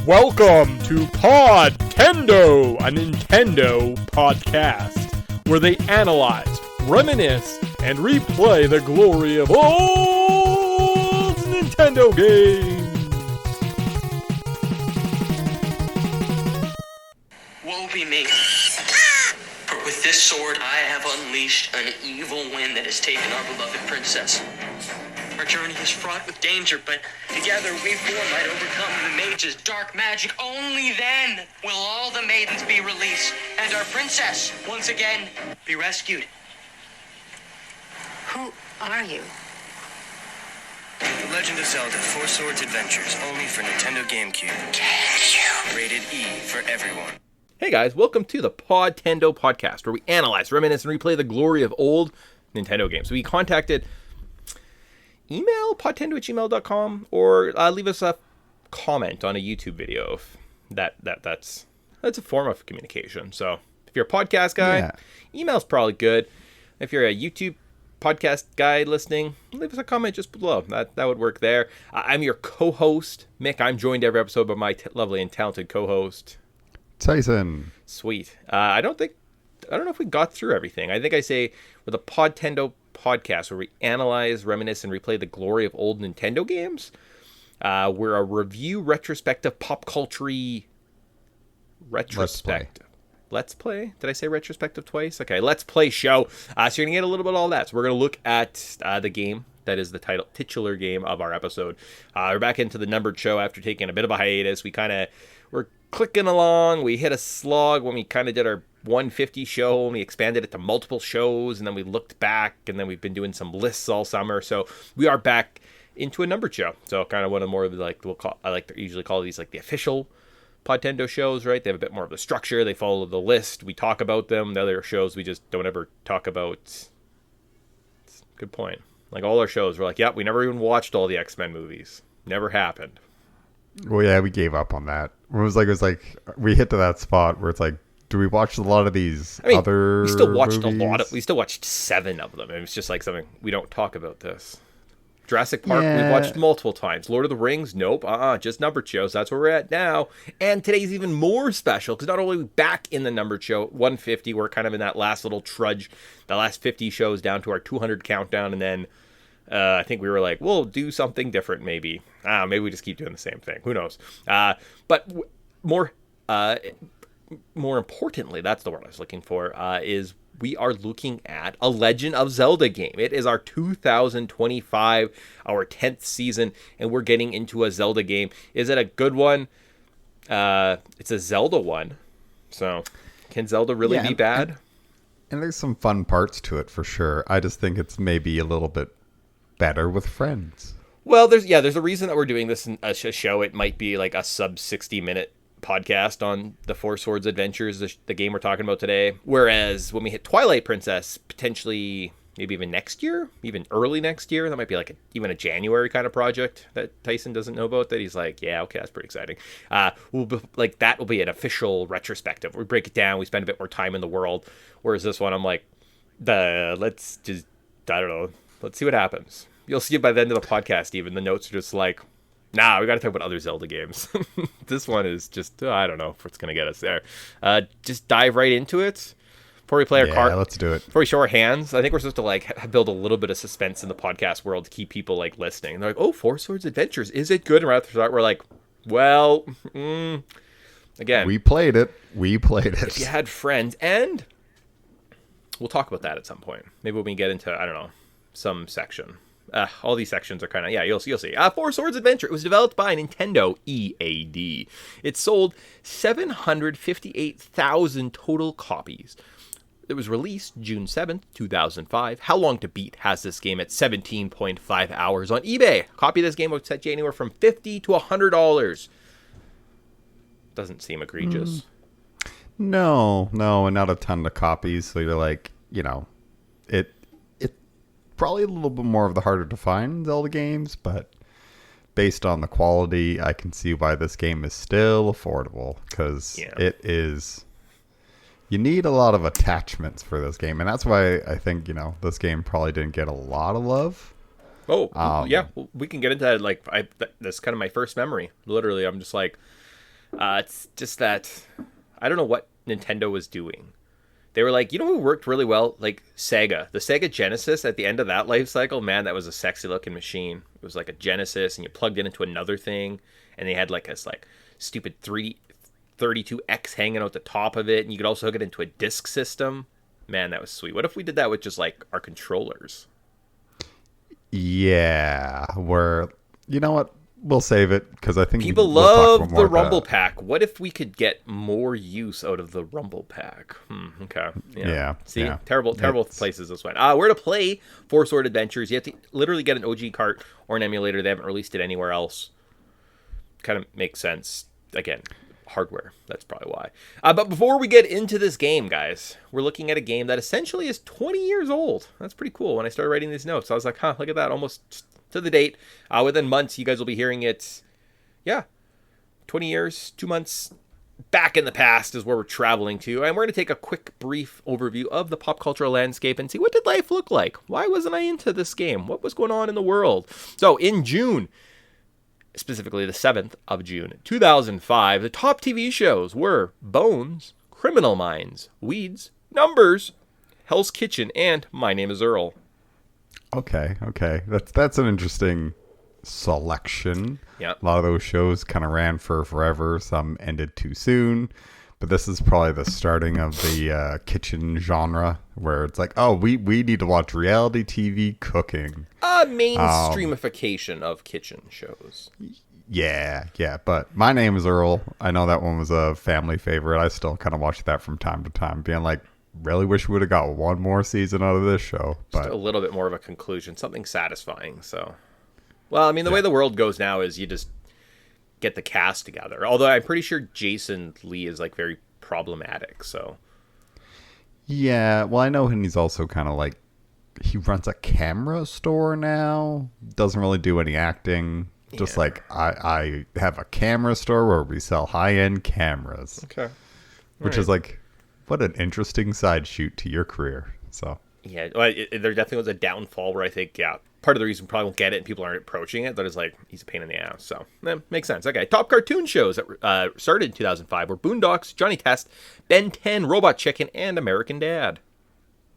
Welcome to Podtendo, a Nintendo podcast, where they analyze, reminisce, and replay the glory of old Nintendo games. Woe be me. For with this sword I have unleashed an evil wind that has taken our beloved princess. Our journey is fraught with danger, but together we four might overcome the mage's dark magic. Only then will all the maidens be released, and our princess, once again, be rescued. Who are you? The Legend of Zelda: Four Swords Adventures, only for Nintendo GameCube. Rated E for everyone. Hey guys, welcome to the Podtendo podcast, where we analyze, reminisce, and replay the glory of old Nintendo games. We contacted email podtendo@gmail.com or leave us a comment on a YouTube video. If that's a form of communication. So if you're a podcast guy, email's probably good. If you're a YouTube podcast guy listening, leave us a comment just below. That would work there. I'm your co-host, Mick. I'm joined every episode by my lovely and talented co-host, Tyson. Sweet. I don't know if we got through everything. I think I say we're the Podtendo podcast, where we analyze, reminisce, and replay the glory of old Nintendo games. We're a review retrospective pop culture retrospective. Let's play. Did I say retrospective twice? Okay, let's play show. So you're going to get a little bit of all that. So we're going to look at the game that is the titular game of our episode. We're back into the numbered show after taking a bit of a hiatus. We're clicking along. We hit a slog when we kind of did our 150 show, and we expanded it to multiple shows, and then we looked back, and then we've been doing some lists all summer. So we are back into a numbered show. So kind of one of the more of I like to usually call these like the official Podtendo shows, right? They have a bit more of the structure. They follow the list. We talk about them. The other shows we just don't ever talk about. Good point. Like all our shows, we're like, yep, we never even watched all the X-Men movies. Never happened. Well, yeah, we gave up on that. It was like we hit to that spot where it's like, do we watch a lot of these other we still watched movies? We still watched 7 of them. It was just like something, we don't talk about this. Jurassic Park, we watched multiple times. Lord of the Rings, nope, just numbered shows. That's where we're at now. And today's even more special, because not only are we back in the numbered show, 150, we're kind of in that last little trudge, the last 50 shows down to our 200 countdown, and then I think we were like, we'll do something different, maybe. Maybe we just keep doing the same thing. Who knows? But more importantly, that's the word I was looking for, is we are looking at a Legend of Zelda game. It is our 2025, our 10th season, and we're getting into a Zelda game. Is it a good one? It's a Zelda one. So can Zelda really be bad? And there's some fun parts to it for sure. I just think it's maybe a little bit better with friends. Well, there's a reason that we're doing this in a show. It might be like a sub 60-minute podcast on the Four Swords Adventures, the game we're talking about today. Whereas when we hit Twilight Princess, potentially maybe even next year, even early next year, that might be like even a January kind of project that Tyson doesn't know about. That he's like, yeah, okay, that's pretty exciting. That will be an official retrospective. We break it down. We spend a bit more time in the world. Whereas this one, I'm like, let's see what happens. You'll see it by the end of the podcast. Even the notes are just like, nah, we got to talk about other Zelda games. This one is just, I don't know if it's going to get us there. Just dive right into it. Before we play our card. Let's do it. Before we show our hands, I think we're supposed to like build a little bit of suspense in the podcast world to keep people like listening. And they're like, oh, Four Swords Adventures, is it good? And right after that, we're like, well, again. We played it. If you had friends, and we'll talk about that at some point. Maybe when we get into, I don't know, some section. All these sections are kind of, you'll see. Four Swords Adventure. It was developed by Nintendo EAD. It sold 758,000 total copies. It was released June 7th, 2005. How Long to Beat has this game at 17.5 hours on eBay. A copy of this game would set you anywhere from $50 to $100. Doesn't seem egregious. No, and not a ton of copies. So you're like, it probably a little bit more of the harder to find Zelda games, but based on the quality, I can see why this game is still affordable, because it is. You need a lot of attachments for this game, and that's why I think this game probably didn't get a lot of love. Oh, yeah, we can get into that. Like, that's kind of my first memory. Literally, I'm just like, It's just that I don't know what Nintendo was doing. They were like, you know who worked really well? Like Sega. The Sega Genesis at the end of that life cycle, man, that was a sexy looking machine. It was like a Genesis and you plugged it into another thing and they had like this like stupid 32X hanging out the top of it, and you could also hook it into a disc system. Man, that was sweet. What if we did that with just like our controllers? Yeah, you know what? We'll save it because I think People we'll talk love more the about Rumble that. Pack. What if we could get more use out of the Rumble Pack? Okay. Yeah, See, yeah. terrible places this went. Where to play Four Sword Adventures? You have to literally get an OG cart or an emulator. They haven't released it anywhere else. Kind of makes sense. Again, hardware. That's probably why. But before we get into this game, guys, we're looking at a game that essentially is 20 years old. That's pretty cool. When I started writing these notes, I was like, look at that. Almost to the date. Within months, you guys will be hearing it. Yeah, 20 years, 2 months back in the past is where we're traveling to. And we're going to take a quick, brief overview of the pop cultural landscape and see what did life look like? Why wasn't I into this game? What was going on in the world? So in June, specifically the 7th of June, 2005, the top TV shows were Bones, Criminal Minds, Weeds, Numbers, Hell's Kitchen, and My Name is Earl. Okay. That's an interesting selection. Yeah. A lot of those shows kind of ran for forever. Some ended too soon. But this is probably the starting of the kitchen genre where it's like, oh, we need to watch reality TV cooking. A mainstreamification of kitchen shows. Yeah. But My Name is Earl. I know that one was a family favorite. I still kind of watch that from time to time, being like, really wish we would have got one more season out of this show. But Just a little bit more of a conclusion, something satisfying. So, well, I mean, the way the world goes now is you just get the cast together. Although I'm pretty sure Jason Lee is like very problematic. So, yeah, well, I know, and he's also kind of like, he runs a camera store now. Doesn't really do any acting. Just like, I have a camera store where we sell high-end cameras. okay. Which is like, what an interesting side shoot to your career. So Yeah, well, there definitely was a downfall where I think, part of the reason we probably won't get it and people aren't approaching it, that is like, he's a pain in the ass. So, makes sense. Okay, top cartoon shows that started in 2005 were Boondocks, Johnny Test, Ben 10, Robot Chicken, and American Dad.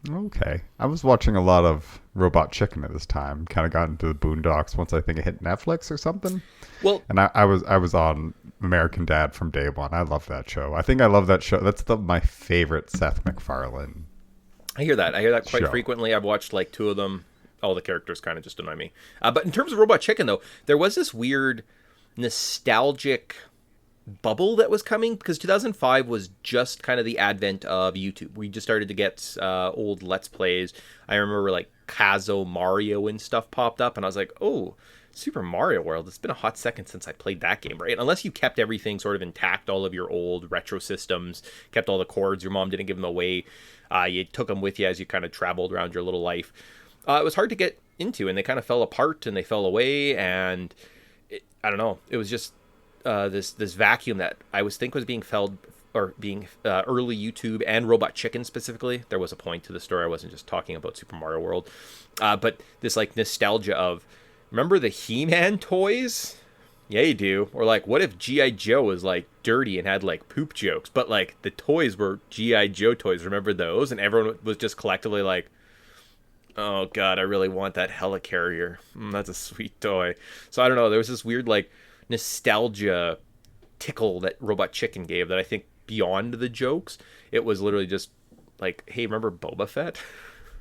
okay, I was watching a lot of Robot Chicken at this time. Kind of got into the Boondocks once I think it hit Netflix or something. Well, And I was on American Dad from day one. I love that show. I think I love that show. That's my favorite Seth MacFarlane. I hear that quite Show. frequently. I've watched like 2 of them. All the characters kind of just annoy me. But in terms of Robot Chicken, though, there was this weird nostalgic bubble that was coming because 2005 was just kind of the advent of YouTube. We just started to get old Let's Plays. I remember like Kazo Mario and stuff popped up, and I was like, oh, Super Mario World. It's been a hot second since I played that game, right? Unless you kept everything sort of intact, all of your old retro systems, kept all the cords, your mom didn't give them away. You took them with you as you kind of traveled around your little life. It was hard to get into, and they kind of fell apart and they fell away, and I don't know. It was just this vacuum that I think was being filled, or being early YouTube and Robot Chicken specifically. There was a point to the story. I wasn't just talking about Super Mario World, but this like nostalgia of, remember the He-Man toys? Yeah, you do. Or like, what if G.I. Joe was like dirty and had like poop jokes, but like the toys were G.I. Joe toys? Remember those? And everyone was just collectively like, oh god, I really want that helicarrier. That's a sweet toy. So I don't know, there was this weird like nostalgia tickle that Robot Chicken gave that I think beyond the jokes, it was literally just like, hey, remember Boba Fett?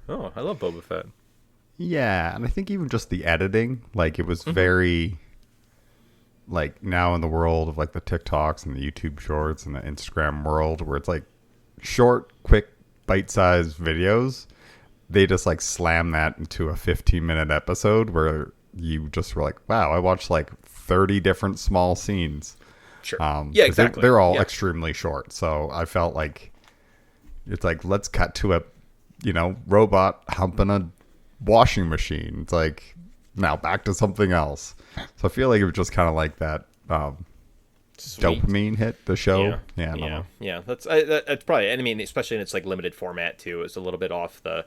Oh, I love Boba Fett. Yeah, and I think even just the editing, like it was very, like now in the world of like the TikToks and the YouTube Shorts and the Instagram world, where it's like short, quick, bite-sized videos, they just like slam that into a 15-minute episode where you just were like, wow, I watched like 30 different small scenes. Sure. Yeah, 'cause exactly. They're all extremely short. So I felt like it's like, let's cut to a, robot humping a washing machine. It's like, now back to something else. So I feel like it was just kind of like that dopamine hit the show. Yeah. I don't know. Yeah. That's probably, I mean, especially in its like limited format too. It's a little bit off the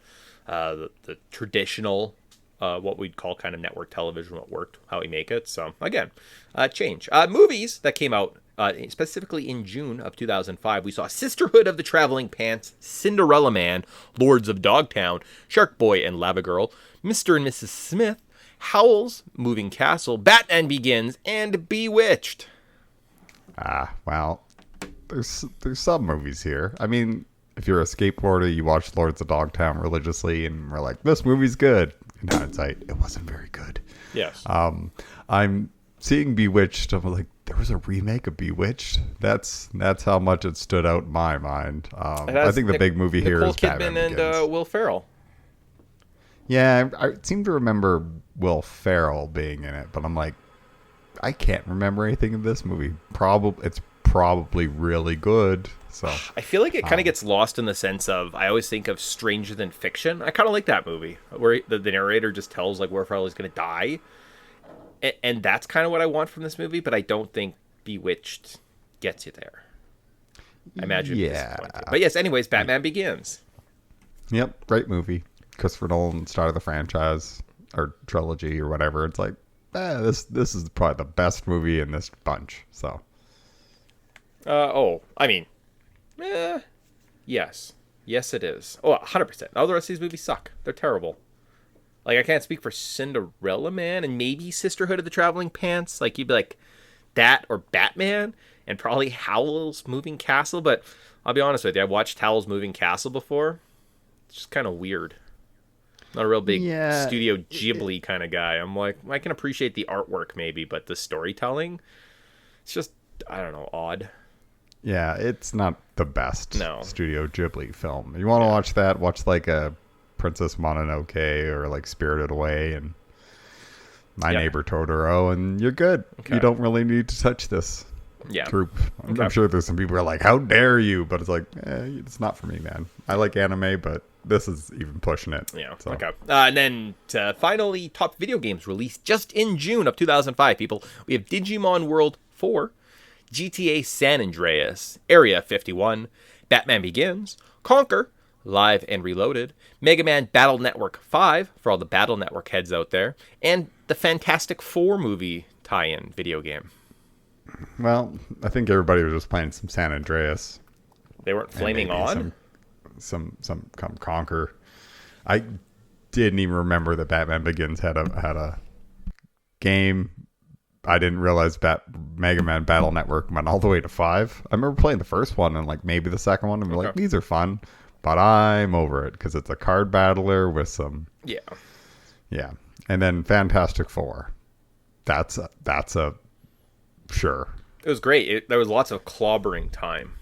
traditional, what we'd call kind of network television, what worked, how we make it. So again, change. Movies that came out specifically in June of 2005, we saw Sisterhood of the Traveling Pants, Cinderella Man, Lords of Dogtown, Shark Boy and Lava Girl, Mr. and Mrs. Smith, Howl's Moving Castle, Batman Begins, and Bewitched. Well, there's some movies here. I mean, if you're a skateboarder, you watch Lords of Dogtown religiously, and we're like, this movie's good. In hindsight, it wasn't very good. Yes. I'm seeing Bewitched. I'm like, there was a remake of Bewitched. That's how much it stood out in my mind. I think the big movie here is Batman Kidman Begins. and Will Ferrell. Yeah, I seem to remember Will Ferrell being in it, but I'm like, I can't remember anything in this movie. It's probably really good. So I feel like it kind of gets lost in the sense of, I always think of Stranger Than Fiction. I kind of like that movie where the narrator just tells like Will Ferrell is going to die. And that's kind of what I want from this movie, but I don't think Bewitched gets you there. I imagine it'd be disappointing. But yes, anyways, Batman Begins. Yep, great movie. Christopher Nolan started the franchise or trilogy or whatever. It's like, this is probably the best movie in this bunch. So, Yes, it is. Oh, 100%. All the rest of these movies suck. They're terrible. Like, I can't speak for Cinderella Man and maybe Sisterhood of the Traveling Pants. Like, you'd be like that or Batman and probably Howl's Moving Castle. But I'll be honest with you, I've watched Howl's Moving Castle before. It's just kind of weird. Not a real big Studio Ghibli kind of guy. I'm like, I can appreciate the artwork maybe, but the storytelling, it's just, I don't know, odd. Yeah, it's not the best No. Studio Ghibli film. You want to watch that? Watch like a Princess Mononoke or like Spirited Away and My Neighbor Totoro, and you're good. Okay. You don't really need to touch this group. I'm sure there's some people who are like, how dare you? But it's like, it's not for me, man. I like anime, but this is even pushing it. Yeah, so. okay. And then finally, top video games released just in June of 2005, people. We have Digimon World 4, GTA San Andreas, Area 51, Batman Begins, Conquer, Live and Reloaded, Mega Man Battle Network 5, for all the Battle Network heads out there, and the Fantastic Four movie tie-in video game. Well, I think everybody was just playing some San Andreas. They weren't flaming on? Some Conquer. I didn't even remember that Batman Begins had a game. I didn't realize Mega Man Battle Network went all the way to 5. I remember playing the first one and like maybe the second one, and we're like, these are fun, but I'm over it because it's a card battler with some and then Fantastic Four. That's a sure. It was great. There was lots of clobbering time.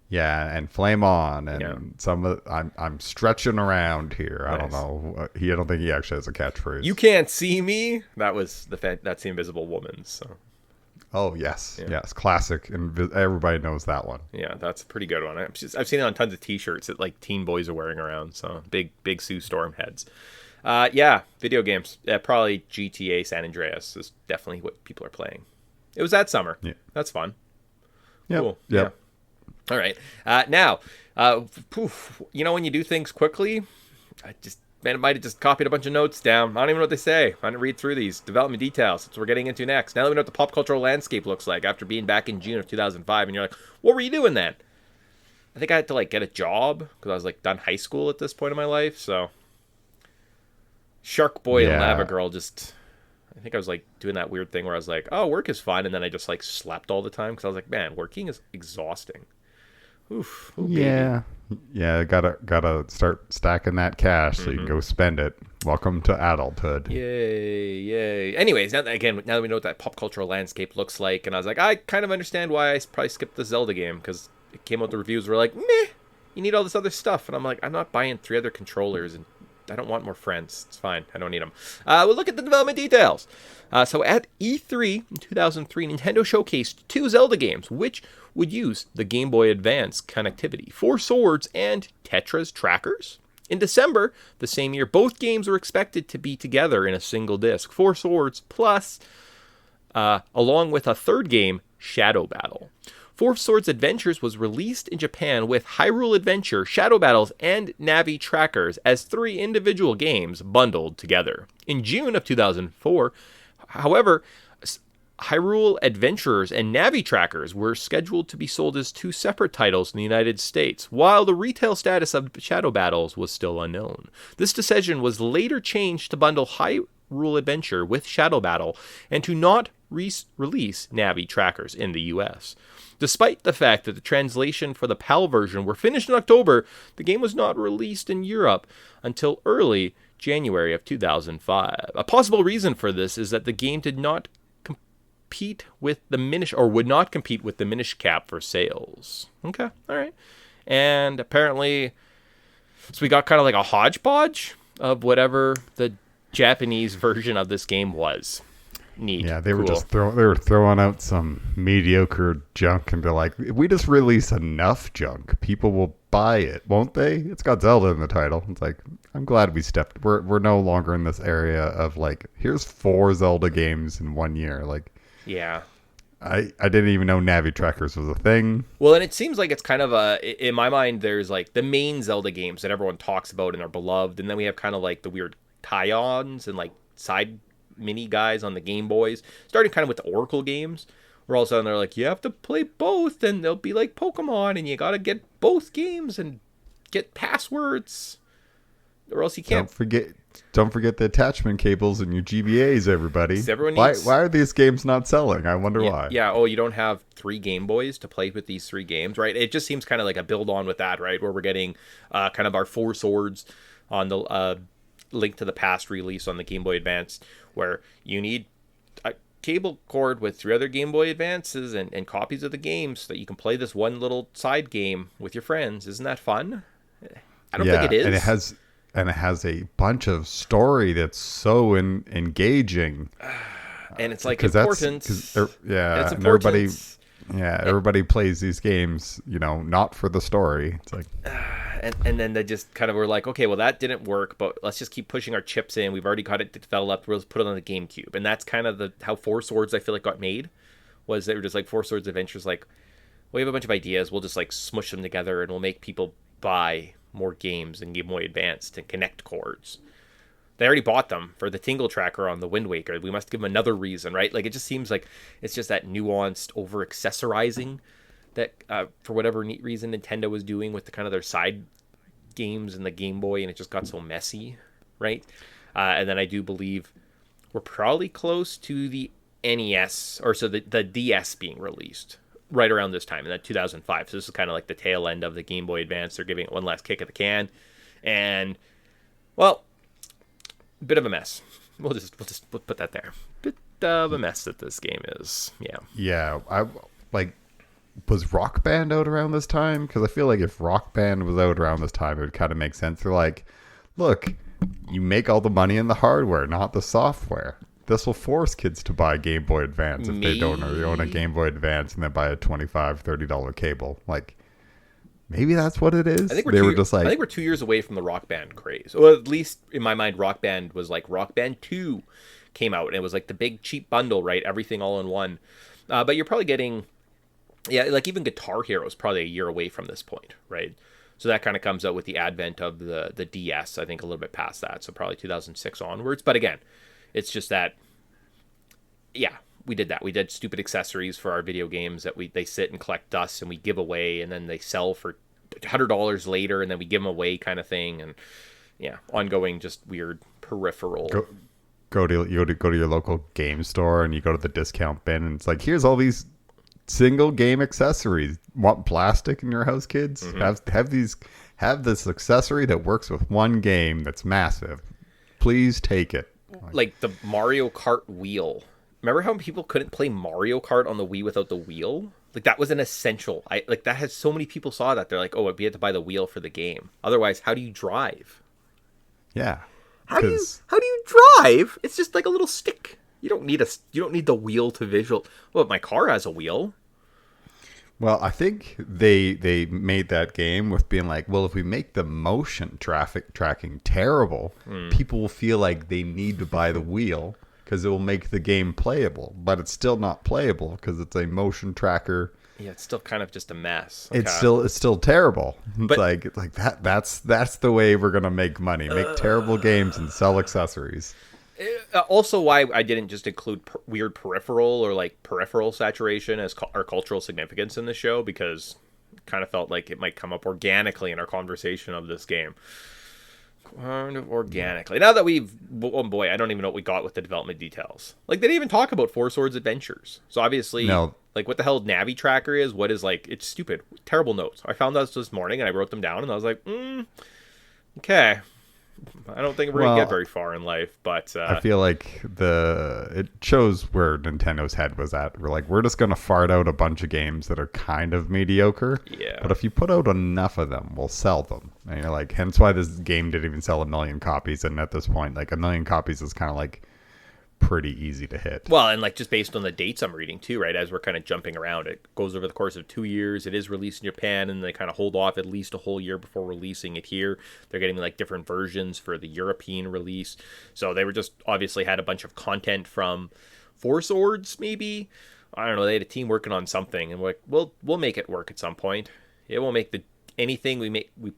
Yeah, and Flame On, and some of I'm stretching around here. Nice. I don't know. I don't think he actually has a catchphrase. You can't see me. That was that's the Invisible Woman. So. Oh yes, yes, classic, and everybody knows that one. Yeah, that's a pretty good one. I've seen it on tons of T-shirts that like teen boys are wearing around. So big Sue Storm heads. Video games. Probably GTA San Andreas is definitely what people are playing. It was that summer. Yeah, that's fun. Yep. Cool. Yep. Yeah. All right. Now, when you do things quickly, I might have just copied a bunch of notes down. I don't even know what they say. I didn't read through these development details. That's what we're getting into next. Now that we know what the pop cultural landscape looks like after being back in June of 2005, and you're like, what were you doing then? I think I had to get a job because I was done high school at this point in my life. So, Shark Boy and Lava Girl I think I was doing that weird thing where I was like, oh, work is fun, and then I just slept all the time because I was like, man, working is exhausting. Oof. Oh, yeah. Baby. Yeah, gotta start stacking that cash so you can go spend it. Welcome to adulthood. Yay. Anyways, now that we know what that pop cultural landscape looks like, and I was like, I kind of understand why I probably skipped the Zelda game, because it came out, the reviews were like, meh, you need all this other stuff. And I'm like, I'm not buying 3 other controllers, and I don't want more friends. It's fine. I don't need them. We'll look at the development details. So at E3 in 2003, Nintendo showcased 2 Zelda games, which would use the Game Boy Advance connectivity, 4 Swords, and Tetra's Trackers. In December, the same year, both games were expected to be together in a single disc, 4 Swords plus, along with a third game, Shadow Battle. 4 Swords Adventures was released in Japan with Hyrule Adventure, Shadow Battles, and Navi Trackers as 3 individual games bundled together. In June of 2004, however, Hyrule Adventurers and Navi Trackers were scheduled to be sold as two separate titles in the United States, while the retail status of Shadow Battles was still unknown. This decision was later changed to bundle Hyrule Adventure with Shadow Battle and to not release Navi Trackers in the US. Despite the fact that the translation for the PAL version were finished in October, the game was not released in Europe until early January of 2005. A possible reason for this is that the game did not compete with the Minish, or would not compete with the Minish Cap for sales. Okay, all right. And apparently, so we got kind of like a hodgepodge of whatever the Japanese version of this game was. Neat. Yeah, they cool. were just throwing out some mediocre junk and be like, if we just release enough junk, people will buy it, won't they? It's got Zelda in the title. It's like, I'm glad we stepped. We're no longer in this area of like, here's 4 Zelda games in 1 year. Like, yeah. I didn't even know Navi Trackers was a thing. Well, and it seems like it's kind of in my mind, there's like the main Zelda games that everyone talks about and are beloved, and then we have kind of like the weird tie-ons and like side mini guys on the Game Boys, starting kind of with the Oracle games, where all of a sudden they're like, you have to play both, and they'll be like Pokemon, and you gotta get both games and get passwords, or else you can't. Don't forget the attachment cables in your GBAs, everybody. Why are these games not selling? I wonder why. Yeah. Oh, you don't have 3 Game Boys to play with these 3 games, right? It just seems kind of like a build on with that, right? Where we're getting kind of our 4 swords on the Link to the Past release on the Game Boy Advance, where you need a cable cord with 3 other Game Boy Advances and copies of the games so that you can play this one little side game with your friends. Isn't that fun? I don't think it is. And it has a bunch of story that's so engaging. And it's like important. It's important. Everybody plays these games, not for the story. It's like, and then they just kind of were like, okay, well that didn't work, but let's just keep pushing our chips in. We've already got it developed. We'll just put it on the GameCube, and that's kind of how 4 Swords I feel like got made. Was they were just like 4 Swords Adventures, like we have a bunch of ideas. We'll just like smush them together, and we'll make people buy more games in Game Boy Advance to connect cords. They already bought them for the Tingle Tracker on the Wind Waker. We must give them another reason, right? Like, it just seems like it's just that nuanced over-accessorizing that, for whatever neat reason, Nintendo was doing with the kind of their side games in the Game Boy, and it just got so messy, right? And then I do believe we're probably close to the NES, or so the DS being released right around this time, in that 2005. So this is kind of like the tail end of the Game Boy Advance. They're giving it one last kick at the can. And, well, bit of a mess. We'll put that there. Bit of a mess that this game is. Yeah. Yeah. Was Rock Band out around this time? Because I feel like if Rock Band was out around this time, it would kind of make sense. They're like, look, you make all the money in the hardware, not the software. This will force kids to buy Game Boy Advance if they don't already own a Game Boy Advance and then buy a $25, $30 cable. Like, maybe that's what it is. I think we're 2 years away from the Rock Band craze. Well, at least in my mind, Rock Band was like Rock Band 2 came out, and it was like the big cheap bundle, right? Everything all in one. But you're probably getting, like even Guitar Hero is probably a year away from this point, right? So that kind of comes out with the advent of the DS, I think a little bit past that. So probably 2006 onwards. But again, it's just that, we did that. We did stupid accessories for our video games that they sit and collect dust and we give away, and then they sell for $100 later, and then we give them away kind of thing. And ongoing just weird peripheral. Go to your local game store and you go to the discount bin and it's like, here's all these single game accessories. Want plastic in your house, kids? Mm-hmm. Have this accessory that works with one game that's massive. Please take it. Like the Mario Kart wheel. Remember how people couldn't play Mario Kart on the Wii without the wheel? Like, that was an essential. That has so many people saw that. They're like, oh, we had to buy the wheel for the game. Otherwise, how do you drive? Yeah. How do you drive? It's just like a little stick. You don't need the wheel to visual. Well, my car has a wheel. Well, I think they made that game with being like, well, if we make the motion tracking terrible, people will feel like they need to buy the wheel because it will make the game playable. But it's still not playable because it's a motion tracker. Yeah, it's still kind of just a mess. Okay. It's still terrible. It's like that's the way we're gonna make money. Make terrible games and sell accessories. Also, why I didn't just include weird peripheral or like peripheral saturation as our cultural significance in the show, because it kind of felt like it might come up organically in our conversation of this game. Kind of organically. Now that oh boy, I don't even know what we got with the development details. Like, they didn't even talk about Four Swords Adventures. So obviously, No. like, what the hell Navi Tracker is, what is, like, it's stupid. Terrible notes. I found those this morning and I wrote them down and I was like, okay. I don't think we're going to get very far in life, but... I feel like it shows where Nintendo's head was at. We're just going to fart out a bunch of games that are kind of mediocre. Yeah. But if you put out enough of them, we'll sell them. And you're like, hence why this game didn't even sell 1 million copies. And at this point, like, 1 million copies is kind of like pretty easy to hit. Well, and like just based on the dates I'm reading too, right? As we're kind of jumping around, it goes over the course of 2 years. It is released in Japan, and they kind of hold off at least a whole year before releasing it here. They're getting like different versions for the European release. So they were just obviously had a bunch of content from Four Swords, maybe. I don't know. They had a team working on something, and we're like, we'll make it work at some point. It won't make anything we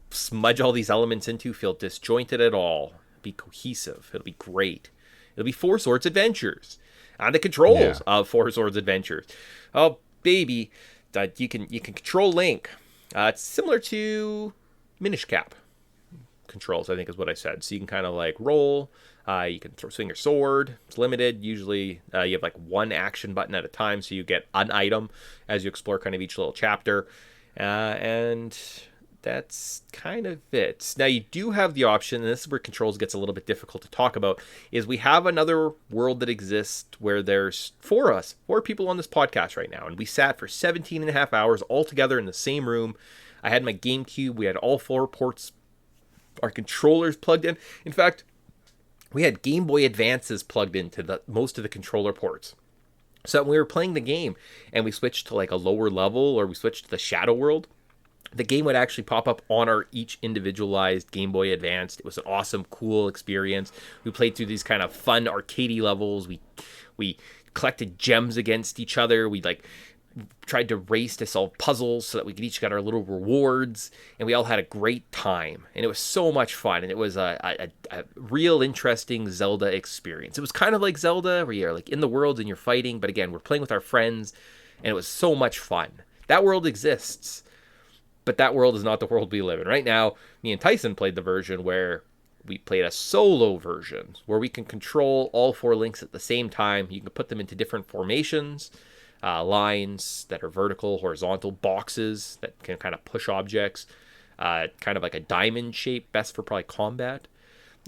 smudge all these elements into feel disjointed at all. It'll be cohesive. It'll be great. It'll be Four Swords Adventures. And the controls of Four Swords Adventures. Oh, baby. You can control Link. It's similar to Minish Cap controls, I think is what I said. So you can kind of like roll. You can swing your sword. It's limited. Usually you have like one action button at a time. So you get an item as you explore kind of each little chapter. And that's kind of it. Now, you do have the option, and this is where controls gets a little bit difficult to talk about, is we have another world that exists where there's four people on this podcast right now, and we sat for 17 and a half hours all together in the same room. I had my GameCube. We had all 4 ports, our controllers plugged in. In fact, we had Game Boy Advances plugged into most of the controller ports. So when we were playing the game, and we switched to like a lower level, or we switched to the Shadow World, the game would actually pop up on our each individualized Game Boy Advance. It was an awesome, cool experience. We played through these kind of fun arcadey levels. We collected gems against each other. We like tried to race to solve puzzles so that we could each get our little rewards. And we all had a great time. And it was so much fun. And it was a real interesting Zelda experience. It was kind of like Zelda, where you're like in the world and you're fighting. But again, we're playing with our friends. And it was so much fun. That world exists. But that world is not the world we live in. Right now, me and Tyson played the version where we played a solo version, where we can control all 4 links at the same time. You can put them into different formations, lines that are vertical, horizontal, boxes that can kind of push objects, kind of like a diamond shape, best for probably combat.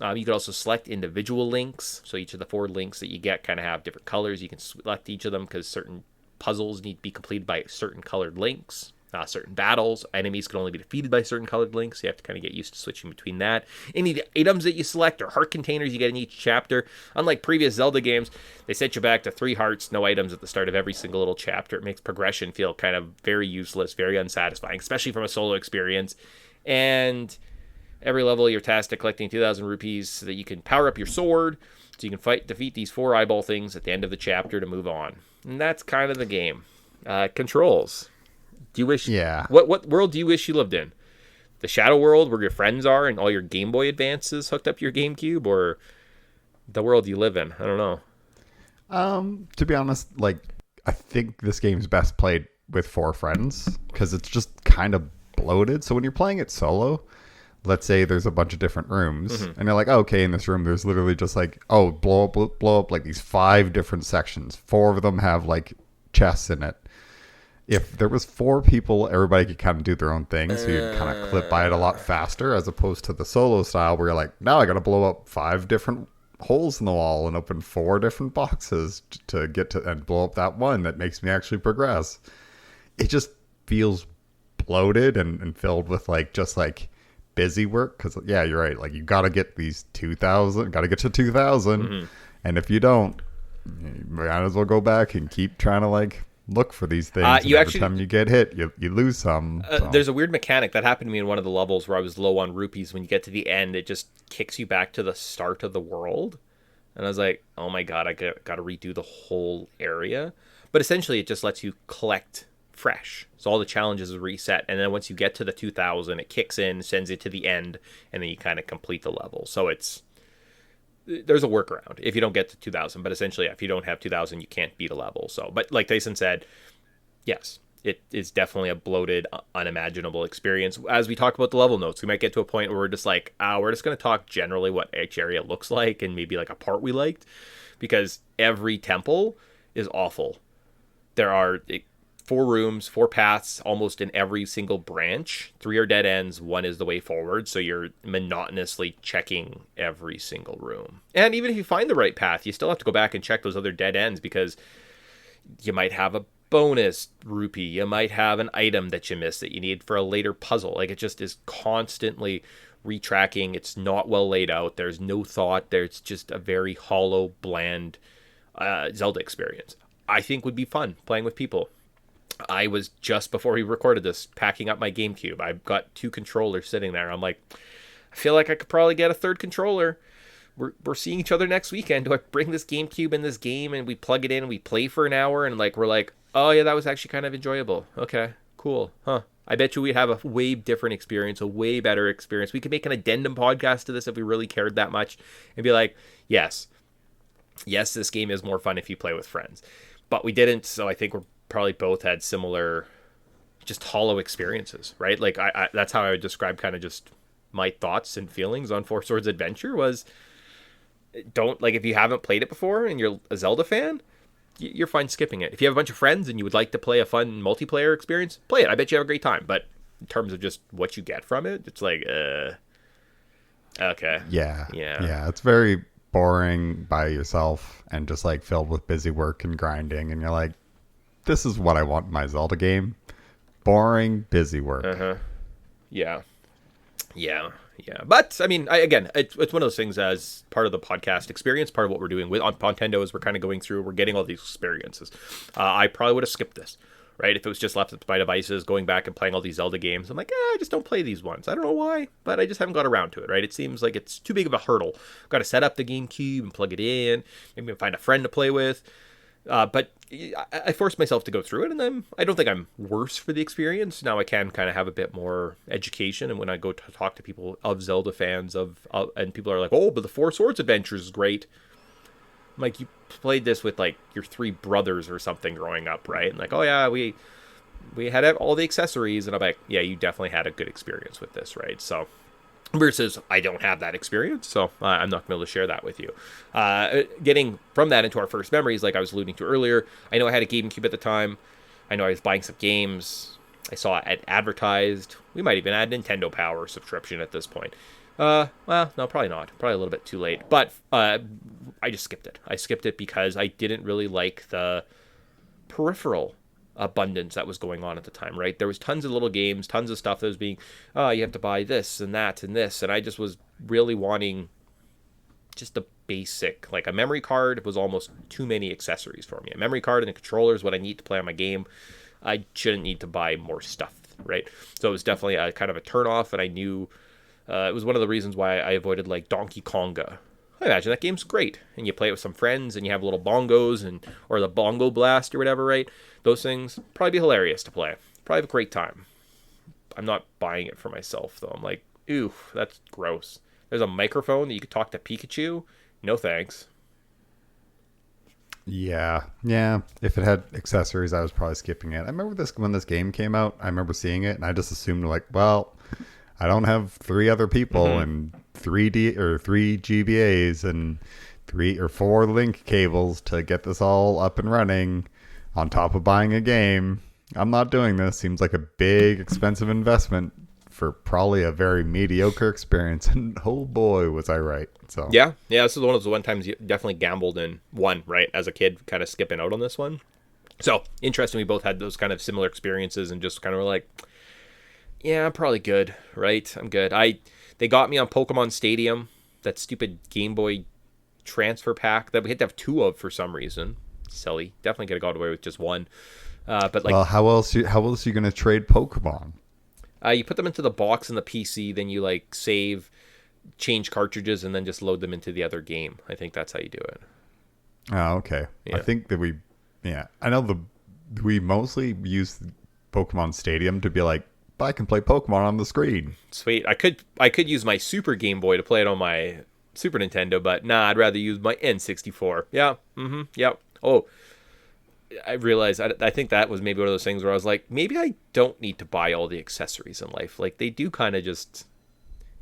You could also select individual links. So each of the 4 links that you get kind of have different colors. You can select each of them because certain puzzles need to be completed by certain colored links. Certain battles, enemies can only be defeated by certain colored links. So you have to kind of get used to switching between that. Any items that you select or heart containers you get in each chapter. Unlike previous Zelda games, they set you back to 3 hearts, no items at the start of every single little chapter. It makes progression feel kind of very useless, very unsatisfying, especially from a solo experience. And every level you're tasked at collecting 2,000 rupees so that you can power up your sword, so you can defeat these 4 eyeball things at the end of the chapter to move on. And that's kind of the game. Controls. Do you wish? Yeah. What world do you wish you lived in? The Shadow World where your friends are and all your Game Boy Advances hooked up to your GameCube, or the world you live in? I don't know. To be honest, like, I think this game's best played with 4 friends because it's just kind of bloated. So when you're playing it solo, let's say there's a bunch of different rooms, and you're like, oh, okay, in this room there's literally just like, oh, blow up like these 5 different sections. 4 of them have like chests in it. If there was 4 people, everybody could kind of do their own thing, so you'd kind of clip by it a lot faster, as opposed to the solo style where you're like, now I got to blow up 5 different holes in the wall and open 4 different boxes to get to and blow up that one that makes me actually progress. It just feels bloated and filled with like just like busy work, because yeah, you're right. Like, you got to get these 2,000, got to get to 2,000, and if you don't, you might as well go back and keep trying to like look for these things. Every time you get hit, you lose some. So. There's a weird mechanic that happened to me in one of the levels where I was low on rupees. When you get to the end, it just kicks you back to the start of the world, and I was like, oh my god, I got to redo the whole area. But essentially, it just lets you collect fresh, so all the challenges is reset, and then once you get to the 2,000, it kicks in, sends it to the end, and then you kind of complete the level. So it's there's a workaround if you don't get to 2000, but essentially if you don't have 2000 you can't beat a level. So but like Tyson said, yes, it is definitely a bloated, unimaginable experience. As we talk about the level notes, we might get to a point where we're just like, we're just going to talk generally what each area looks like and maybe like a part we liked, because every temple is awful. There are 4 rooms, 4 paths almost in every single branch. 3 are dead ends, 1 is the way forward, so you're monotonously checking every single room. And even if you find the right path, you still have to go back and check those other dead ends, because you might have a bonus rupee, you might have an item that you missed that you need for a later puzzle. Like, it just is constantly retracking. It's not well laid out. There's no thought. There's just a very hollow, bland Zelda experience. I think would be fun playing with people. I was, just before we recorded this, packing up my GameCube. I've got 2 controllers sitting there. I'm like, I feel like I could probably get a 3rd controller. We're seeing each other next weekend. Do I bring this GameCube in this game and we plug it in and we play for an hour and like we're like, oh yeah, that was actually kind of enjoyable. Okay, cool. Huh. I bet you we'd have a way different experience, a way better experience. We could make an addendum podcast to this if we really cared that much and be like, yes, this game is more fun if you play with friends. But we didn't, so I think we're probably both had similar just hollow experiences, right? Like I that's how I would describe kind of just my thoughts and feelings on Four Swords Adventure was, don't, like, if you haven't played it before and you're a Zelda fan, you're fine skipping it. If you have a bunch of friends and you would like to play a fun multiplayer experience, play it. I bet you have a great time. But in terms of just what you get from it, it's like, okay. Yeah. It's very boring by yourself and just like filled with busy work and grinding. And you're like, this is what I want in my Zelda game. Boring, busy work. Yeah. But I mean, it's one of those things as part of the podcast experience. Part of what we're doing on Podtendo is we're kind of going through. We're getting all these experiences. I probably would have skipped this, right? If it was just left at my devices, going back and playing all these Zelda games, I'm like, I just don't play these ones. I don't know why, but I just haven't got around to it, right? It seems like it's too big of a hurdle. Got to set up the GameCube and plug it in. Maybe find a friend to play with. But I forced myself to go through it, and I don't think I'm worse for the experience. Now I can kind of have a bit more education, and when I go to talk to people of Zelda fans, and people are like, oh, but the Four Swords Adventure is great. I'm like, you played this with like your 3 brothers or something growing up, right? And like, oh yeah, we had all the accessories, and I'm like, yeah, you definitely had a good experience with this, right? So versus I don't have that experience, so I'm not going to be able to share that with you. Getting from that into our first memories, like I was alluding to earlier, I know I had a GameCube at the time. I know I was buying some games. I saw it advertised. We might even add Nintendo Power subscription at this point. Well, no, probably not. Probably a little bit too late. But I just skipped it. I skipped it because I didn't really like the peripheral abundance that was going on at the time, right? There was tons of little games, tons of stuff that was being, you have to buy this and that and this, and I just was really wanting just the basic, like a memory card was almost too many accessories for me. A memory card and a controller is what I need to play on my game. I shouldn't need to buy more stuff, right? So it was definitely a kind of a turnoff, and I knew it was one of the reasons why I avoided like Donkey Konga. I imagine that game's great, and you play it with some friends, and you have little bongos or the bongo blast or whatever, right? Those things probably be hilarious to play. Probably have a great time. I'm not buying it for myself though. I'm like, ooh, that's gross. There's a microphone that you could talk to Pikachu. No thanks. Yeah. If it had accessories, I was probably skipping it. I remember when this game came out. I remember seeing it, and I just assumed like, well, I don't have 3 other people and 3 GBAs and 3 or 4 link cables to get this all up and running on top of buying a game. I'm not doing this. Seems like a big, expensive investment for probably a very mediocre experience. And oh boy, was I right. So yeah, this is one of those times you definitely gambled and won, right? As a kid, kind of skipping out on this one. So interesting, we both had those kind of similar experiences and just kind of were like, yeah, I'm probably good, right? I'm good. They got me on Pokemon Stadium, that stupid Game Boy transfer pack that we had to have 2 of for some reason. Silly. Definitely could have got away with just 1. But like, well, how else you gonna trade Pokemon? You put them into the box in the PC, then you like save, change cartridges, and then just load them into the other game. I think that's how you do it. Oh, okay. Yeah. I think that I know we mostly use Pokemon Stadium to be like, but I can play Pokemon on the screen. Sweet. I could use my Super Game Boy to play it on my Super Nintendo, but nah, I'd rather use my N64. Yeah. Yep. Oh, I realized I think that was maybe one of those things where I was like, maybe I don't need to buy all the accessories in life. Like, they do kind of just...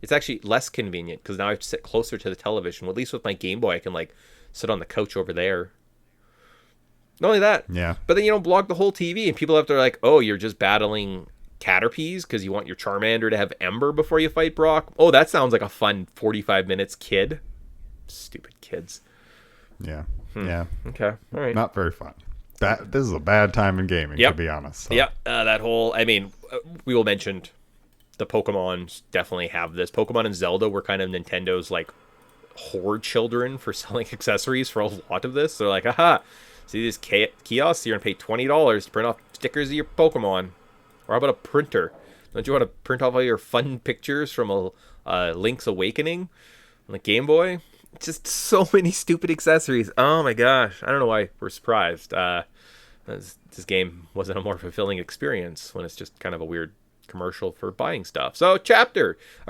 It's actually less convenient because now I have to sit closer to the television. Well, at least with my Game Boy, I can, like, sit on the couch over there. Not only that, Yeah. but then you don't block the whole TV, and people have to like, oh, you're just battling Caterpies because you want your Charmander to have Ember before you fight Brock. Oh, that sounds like a fun 45 minutes, kid. Stupid kids. Yeah. Yeah. Okay, all right. Not very fun. This is a bad time in gaming, to be honest. So. Yep, that whole... I mean, we will mention the Pokemons definitely have this. Pokemon and Zelda were kind of Nintendo's, like, whore children for selling accessories for a lot of this. They're like, aha, see these kiosks? You're going to pay $20 to print off stickers of your Pokemon. Or how about a printer? Don't you want to print off all your fun pictures from a Link's Awakening on the Game Boy? Just so many stupid accessories. Oh my gosh. I don't know why we're surprised. This game wasn't a more fulfilling experience when it's just kind of a weird commercial for buying stuff. So,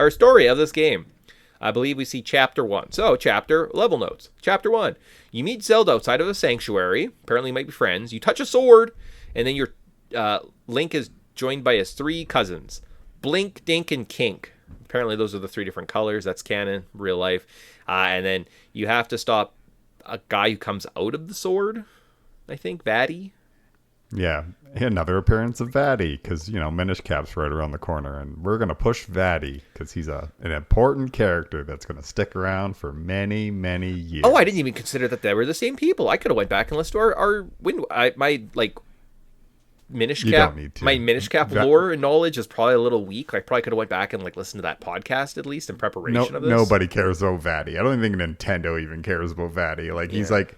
story of this game. I believe we see chapter 1. So, level notes. Chapter 1. You meet Zelda outside of a sanctuary. Apparently, you might be friends. You touch a sword, and then your Link is joined by his 3 cousins. Blink, Dink, and Kink. Apparently, those are the 3 different colors. That's canon, real life. And then you have to stop a guy who comes out of the sword, I think, Vaddie. Yeah, another appearance of Vaddie, because, Minish Cap's right around the corner, and we're going to push Vaddie, because he's an important character that's going to stick around for many, many years. Oh, I didn't even consider that they were the same people. I could have went back and listened to our Minish You Cap. don't need to. My Minish Cap lore and knowledge is probably a little weak. I probably could have went back and listened to that podcast at least in preparation of this. Nobody cares about Vaddie. I don't think Nintendo even cares about Vaddie. He's like,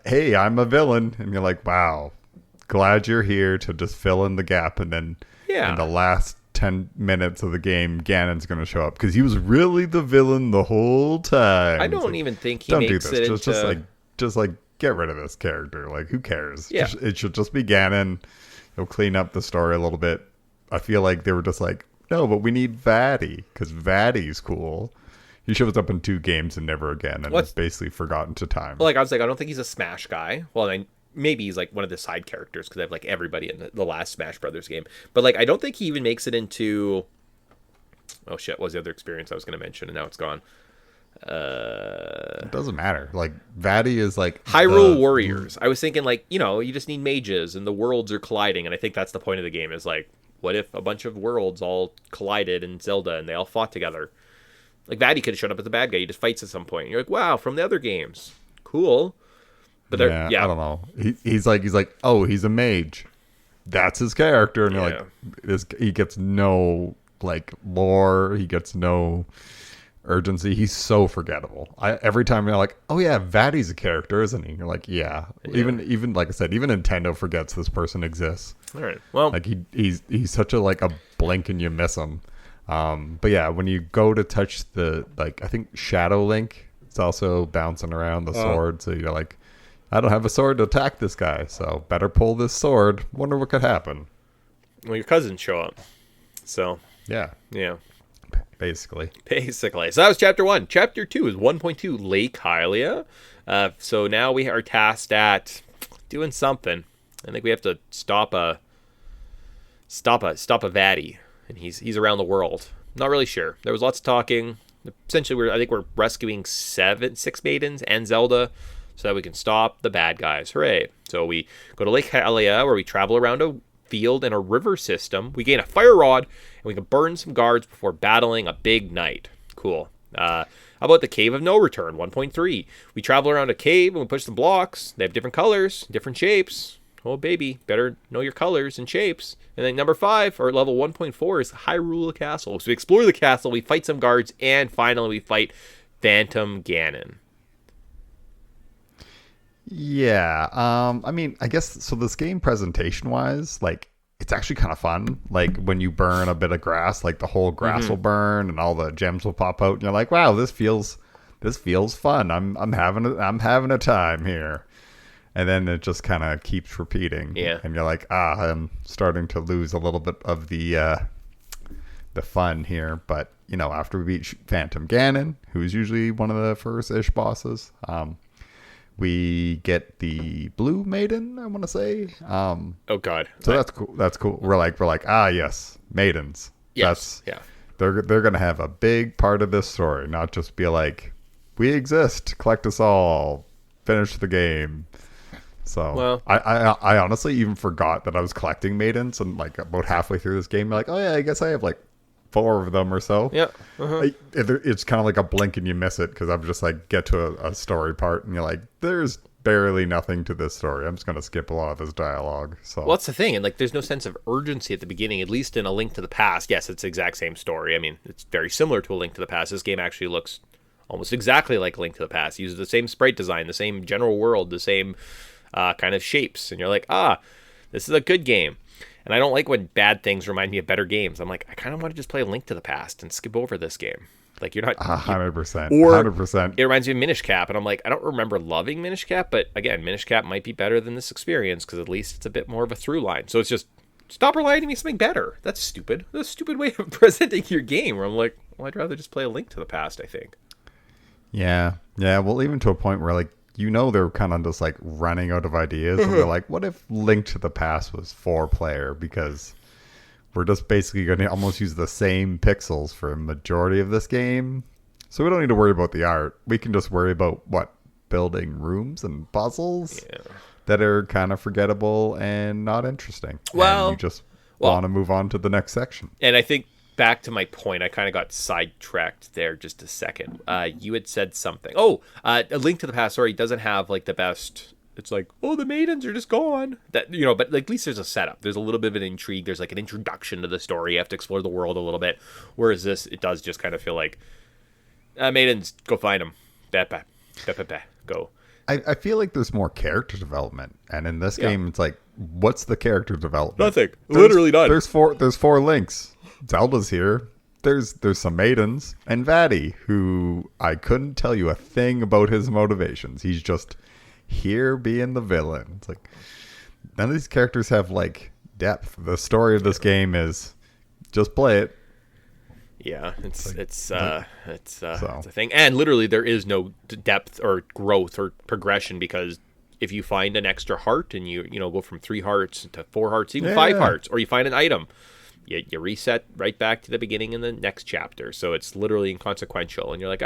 hey, I'm a villain. And you're like, wow, glad you're here to just fill in the gap. And then in the last 10 minutes of the game, Ganon's going to show up because he was really the villain the whole time. I don't even think he don't makes do this. it Just get rid of this character. Who cares? Yeah. It should just be Ganon. He'll clean up the story a little bit. I feel like they were just like, no, but we need Vaddie because Vaddie's cool. He shows up in 2 games and never again, and is basically forgotten to time. I was like, I don't think he's a Smash guy. Well, maybe he's one of the side characters because I have everybody in the last Smash Brothers game. But I don't think he even makes it into... Oh shit, what was the other experience I was going to mention, and now it's gone. It doesn't matter. Vaddie is Hyrule Warriors. I was thinking you just need mages and the worlds are colliding, and I think that's the point of the game is what if a bunch of worlds all collided in Zelda and they all fought together? Vaddie could have shown up as the bad guy. He just fights at some point. And you're like, wow, from the other games, cool. But I don't know. He's like, oh, he's a mage. That's his character, and you're he gets no lore. He gets no urgency. He's so forgettable. Every time you're like, oh yeah, Vaddie's a character, isn't he? You're like, yeah. Even like I said, even Nintendo forgets this person exists. All right. Well, he's such a blink and you miss him. But yeah, when you go to touch the I think Shadow Link, it's also bouncing around the sword. So you're like, I don't have a sword to attack this guy, so better pull this sword. Wonder what could happen. Well, your cousins show up. So yeah. Basically. So that was chapter 1. Chapter 2 is 1.2 Lake Hylia. So now we are tasked at doing something. I think we have to stop a Vaddie, and he's around the world. Not really sure. There was lots of talking. Essentially, I think we're rescuing 6 maidens and Zelda so that we can stop the bad guys. Hooray! So we go to Lake Hylia, where we travel around a field and a river system. We gain a fire rod, and we can burn some guards before battling a big knight. Cool. How about the Cave of No Return, 1.3? We travel around a cave and we push some blocks. They have different colors, different shapes. Oh, baby, better know your colors and shapes. And then number 5, or level 1.4, is Hyrule Castle. So we explore the castle, we fight some guards, and finally we fight Phantom Ganon. Yeah, I mean, I guess, so this game presentation-wise, it's actually kind of fun. When you burn a bit of grass, the whole grass will burn and all the gems will pop out, and you're like, wow, this feels fun. I'm having a time here. And then it just kind of keeps repeating. Yeah. And you're like, I'm starting to lose a little bit of the the fun here. But after we beat Phantom Ganon, who's usually one of the first-ish bosses, we get the Blue Maiden, I want to say. Oh God! So that's cool. That's cool. We're like, yes, maidens. Yes. Yeah. They're gonna have a big part of this story, not just be like, we exist, collect us all, finish the game. So well, I honestly even forgot that I was collecting maidens, and like about halfway through this game, like, oh yeah, I guess I have like 4 of them or so. Yeah. Uh-huh. It's kind of like a blink and you miss it, because I'm just like, get to a story part and you're like, there's barely nothing to this story. I'm just going to skip a lot of this dialogue. So well, that's the thing. And like, there's no sense of urgency at the beginning, at least in A Link to the Past. Yes, it's the exact same story. I mean, it's very similar to A Link to the Past. This game actually looks almost exactly like A Link to the Past. It uses the same sprite design, the same general world, the same kind of shapes. And you're like, this is a good game. And I don't like when bad things remind me of better games. I'm like, I kind of want to just play A Link to the Past and skip over this game. Like, you're not 100%. Or 100%. It reminds me of Minish Cap, and I'm like, I don't remember loving Minish Cap, but again, Minish Cap might be better than this experience because at least it's a bit more of a through line. So it's just stop relying on me something better. That's stupid. That's a stupid way of presenting your game. Where I'm like, well, I'd rather just play A Link to the Past. I think. Yeah. Well, even to a point where like they're kind of just like running out of ideas, and they're like, what if Link to the Past was 4-player, because we're just basically going to almost use the same pixels for a majority of this game. So we don't need to worry about the art. We can just worry about building rooms and puzzles that are kind of forgettable and not interesting. Well, and you just want to move on to the next section. And I think back to my point, I kind of got sidetracked there just a second. You had said something. A Link to the Past, sorry, doesn't have like the best. It's like, the maidens are just gone. That but like, at least there's a setup. There's a little bit of an intrigue. There's like an introduction to the story. You have to explore the world a little bit. Whereas this, it does just kind of feel like, maidens, go find them. Go. I feel like there's more character development, and in this game, it's like, what's the character development? Nothing. Literally none. There's 4 links. Zelda's here. There's some maidens, and Vaddie, who I couldn't tell you a thing about his motivations. He's just here being the villain. It's like, none of these characters have like depth. The story of this game is just play it. Yeah, it's a thing, and literally there is no depth or growth or progression, because if you find an extra heart and you go from 3 hearts to 4 hearts, even 5 hearts, or you find an item, you reset right back to the beginning in the next chapter. So it's literally inconsequential, and you're like,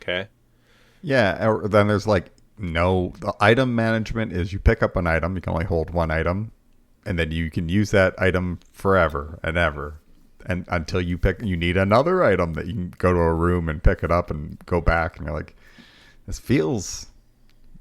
okay. Yeah, or then there's like, the item management is you pick up an item, you can only hold 1 item, and then you can use that item forever and ever, and until you need another item that you can go to a room and pick it up and go back, and you're like, this feels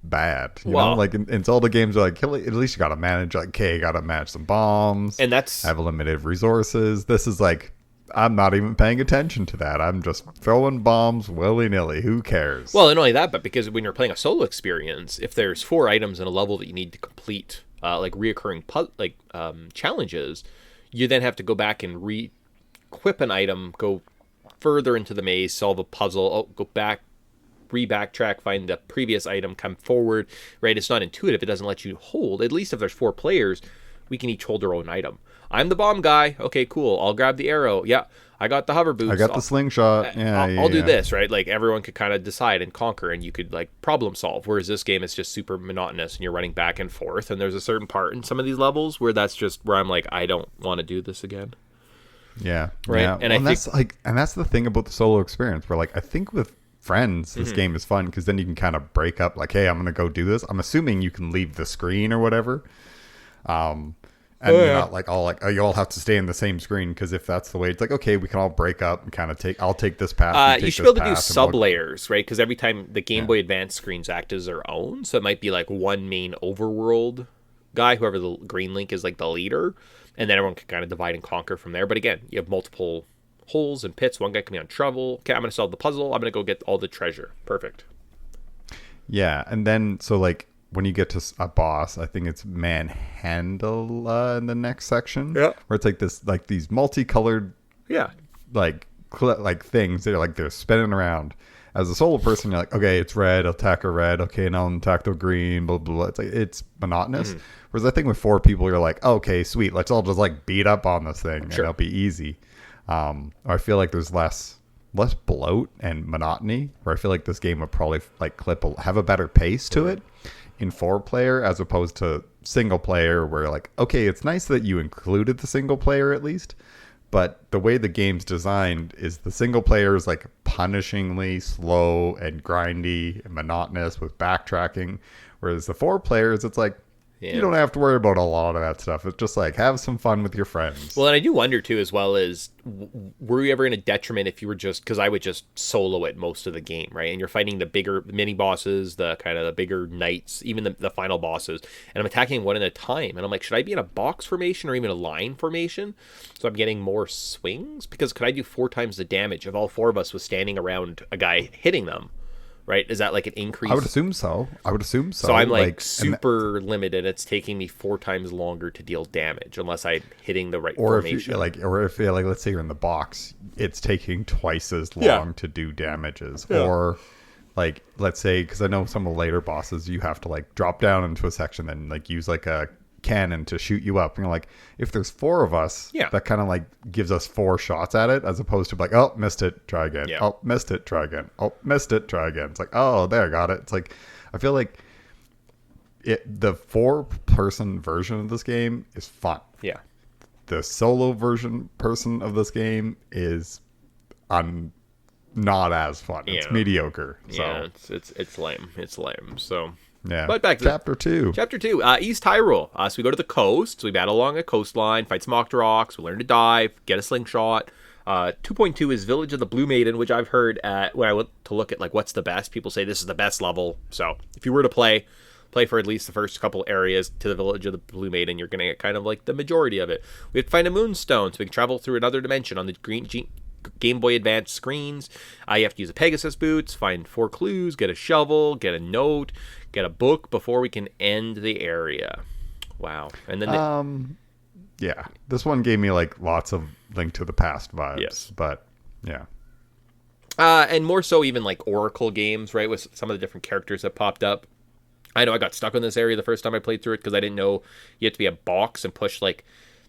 bad. You know, like in Zelda games, like, at least you gotta manage, like, okay, you gotta manage some bombs, and that's have limited resources. This is like, I'm not even paying attention to that. I'm just throwing bombs willy-nilly. Who cares? Well, and not only that, but because when you're playing a solo experience, if there's 4 items in a level that you need to complete, like reoccurring challenges, you then have to go back and re-equip an item, go further into the maze, solve a puzzle, go back, backtrack, find the previous item, come forward, right? It's not intuitive. It doesn't let you hold. At least if there's 4 players, we can each hold our own item. I'm the bomb guy. Okay, cool. I'll grab the arrow. Yeah, I got the hover boots. I got the slingshot. I'll do this, right? Like, everyone could kind of decide and conquer, and you could like problem solve. Whereas this game is just super monotonous, and you're running back and forth. And there's a certain part in some of these levels where that's just where I'm like, I don't want to do this again. Yeah, right. Yeah. And that's the thing about the solo experience. Where like, I think with friends, this game is fun because then you can kind of break up. Like, hey, I'm gonna go do this. I'm assuming you can leave the screen or whatever. And you're not like all like, oh, you all have to stay in the same screen, because if that's the way, it's like, okay, we can all break up and kind of I'll take this path. You should be able to do sub layers, right? Because every time the Game Boy Advance screens act as their own, so it might be like one main overworld guy, whoever the green link is, like the leader, and then everyone can kind of divide and conquer from there. But again, you have multiple holes and pits. One guy can be on travel. Okay, I'm going to solve the puzzle. I'm going to go get all the treasure. Perfect. Yeah, and then so like, when you get to a boss, I think it's Manhandla in the next section. Yeah. Where it's like this, like these multicolored, like things. They're spinning around. As a solo person, you're like, okay, it's red, attack her red. Okay, now attack the green. Blah blah blah. It's like, it's monotonous. Whereas I think with 4 people, you're like, okay, sweet, let's all just like beat up on this thing, and it'll be easy. I feel like there's less bloat and monotony, where I feel like this game would probably like have a better pace to it in 4-player as opposed to single player, where like, okay, it's nice that you included the single player at least, but the way the game's designed is the single player is like punishingly slow and grindy and monotonous with backtracking, whereas the 4 players, it's like, you don't have to worry about a lot of that stuff. It's just like, have some fun with your friends. Well, and I do wonder too, as well, as were you ever in a detriment if you were just, because I would just solo it most of the game, right? And you're fighting the bigger mini bosses, the kind of the bigger knights, even the final bosses, and I'm attacking one at a time. And I'm like, should I be in a box formation or even a line formation, so I'm getting more swings? Because could I do 4 times the damage if all 4 of us was standing around a guy hitting them? Right? Is that like an increase? I would assume so. So I'm like super limited. It's taking me 4 times longer to deal damage unless I'm hitting the right formation. If you let's say you're in the box, it's taking twice as long to do damages. Yeah. Or like, let's say, because I know some of the later bosses, you have to like drop down into a section and like use like a cannon to shoot you up. You know, like if there's 4 of us, that kind of like gives us 4 shots at it, as opposed to like, oh, missed it, try again. Yeah. Oh, missed it, try again. Oh, missed it, try again. It's like, oh, there, got it. It's like, I feel like the 4-person version of this game is fun. Yeah. The solo version of this game is not as fun. It's mediocre. So. Yeah, it's lame. It's lame. So. Yeah. But back to Chapter 2. East Hyrule. So we go to the coast. So we battle along a coastline, fight some Octoroks. We learn to dive, get a slingshot. 2.2 is Village of the Blue Maiden, which I've heard when I went to look at like what's the best. People say this is the best level. So if you were to play for at least the first couple areas to the Village of the Blue Maiden, you're going to get kind of like the majority of it. We have to find a moonstone so we can travel through another dimension on the Game Boy Advance screens. You have to use a Pegasus boots, find 4 clues, get a shovel, get a note, get a book before we can end the area. Wow. And then yeah, this one gave me like lots of Link to the Past vibes. Yes, but yeah. And more so even like Oracle games, right, with some of the different characters that popped up. I know I got stuck in this area the first time I played through it because I didn't know you had to be a box and push like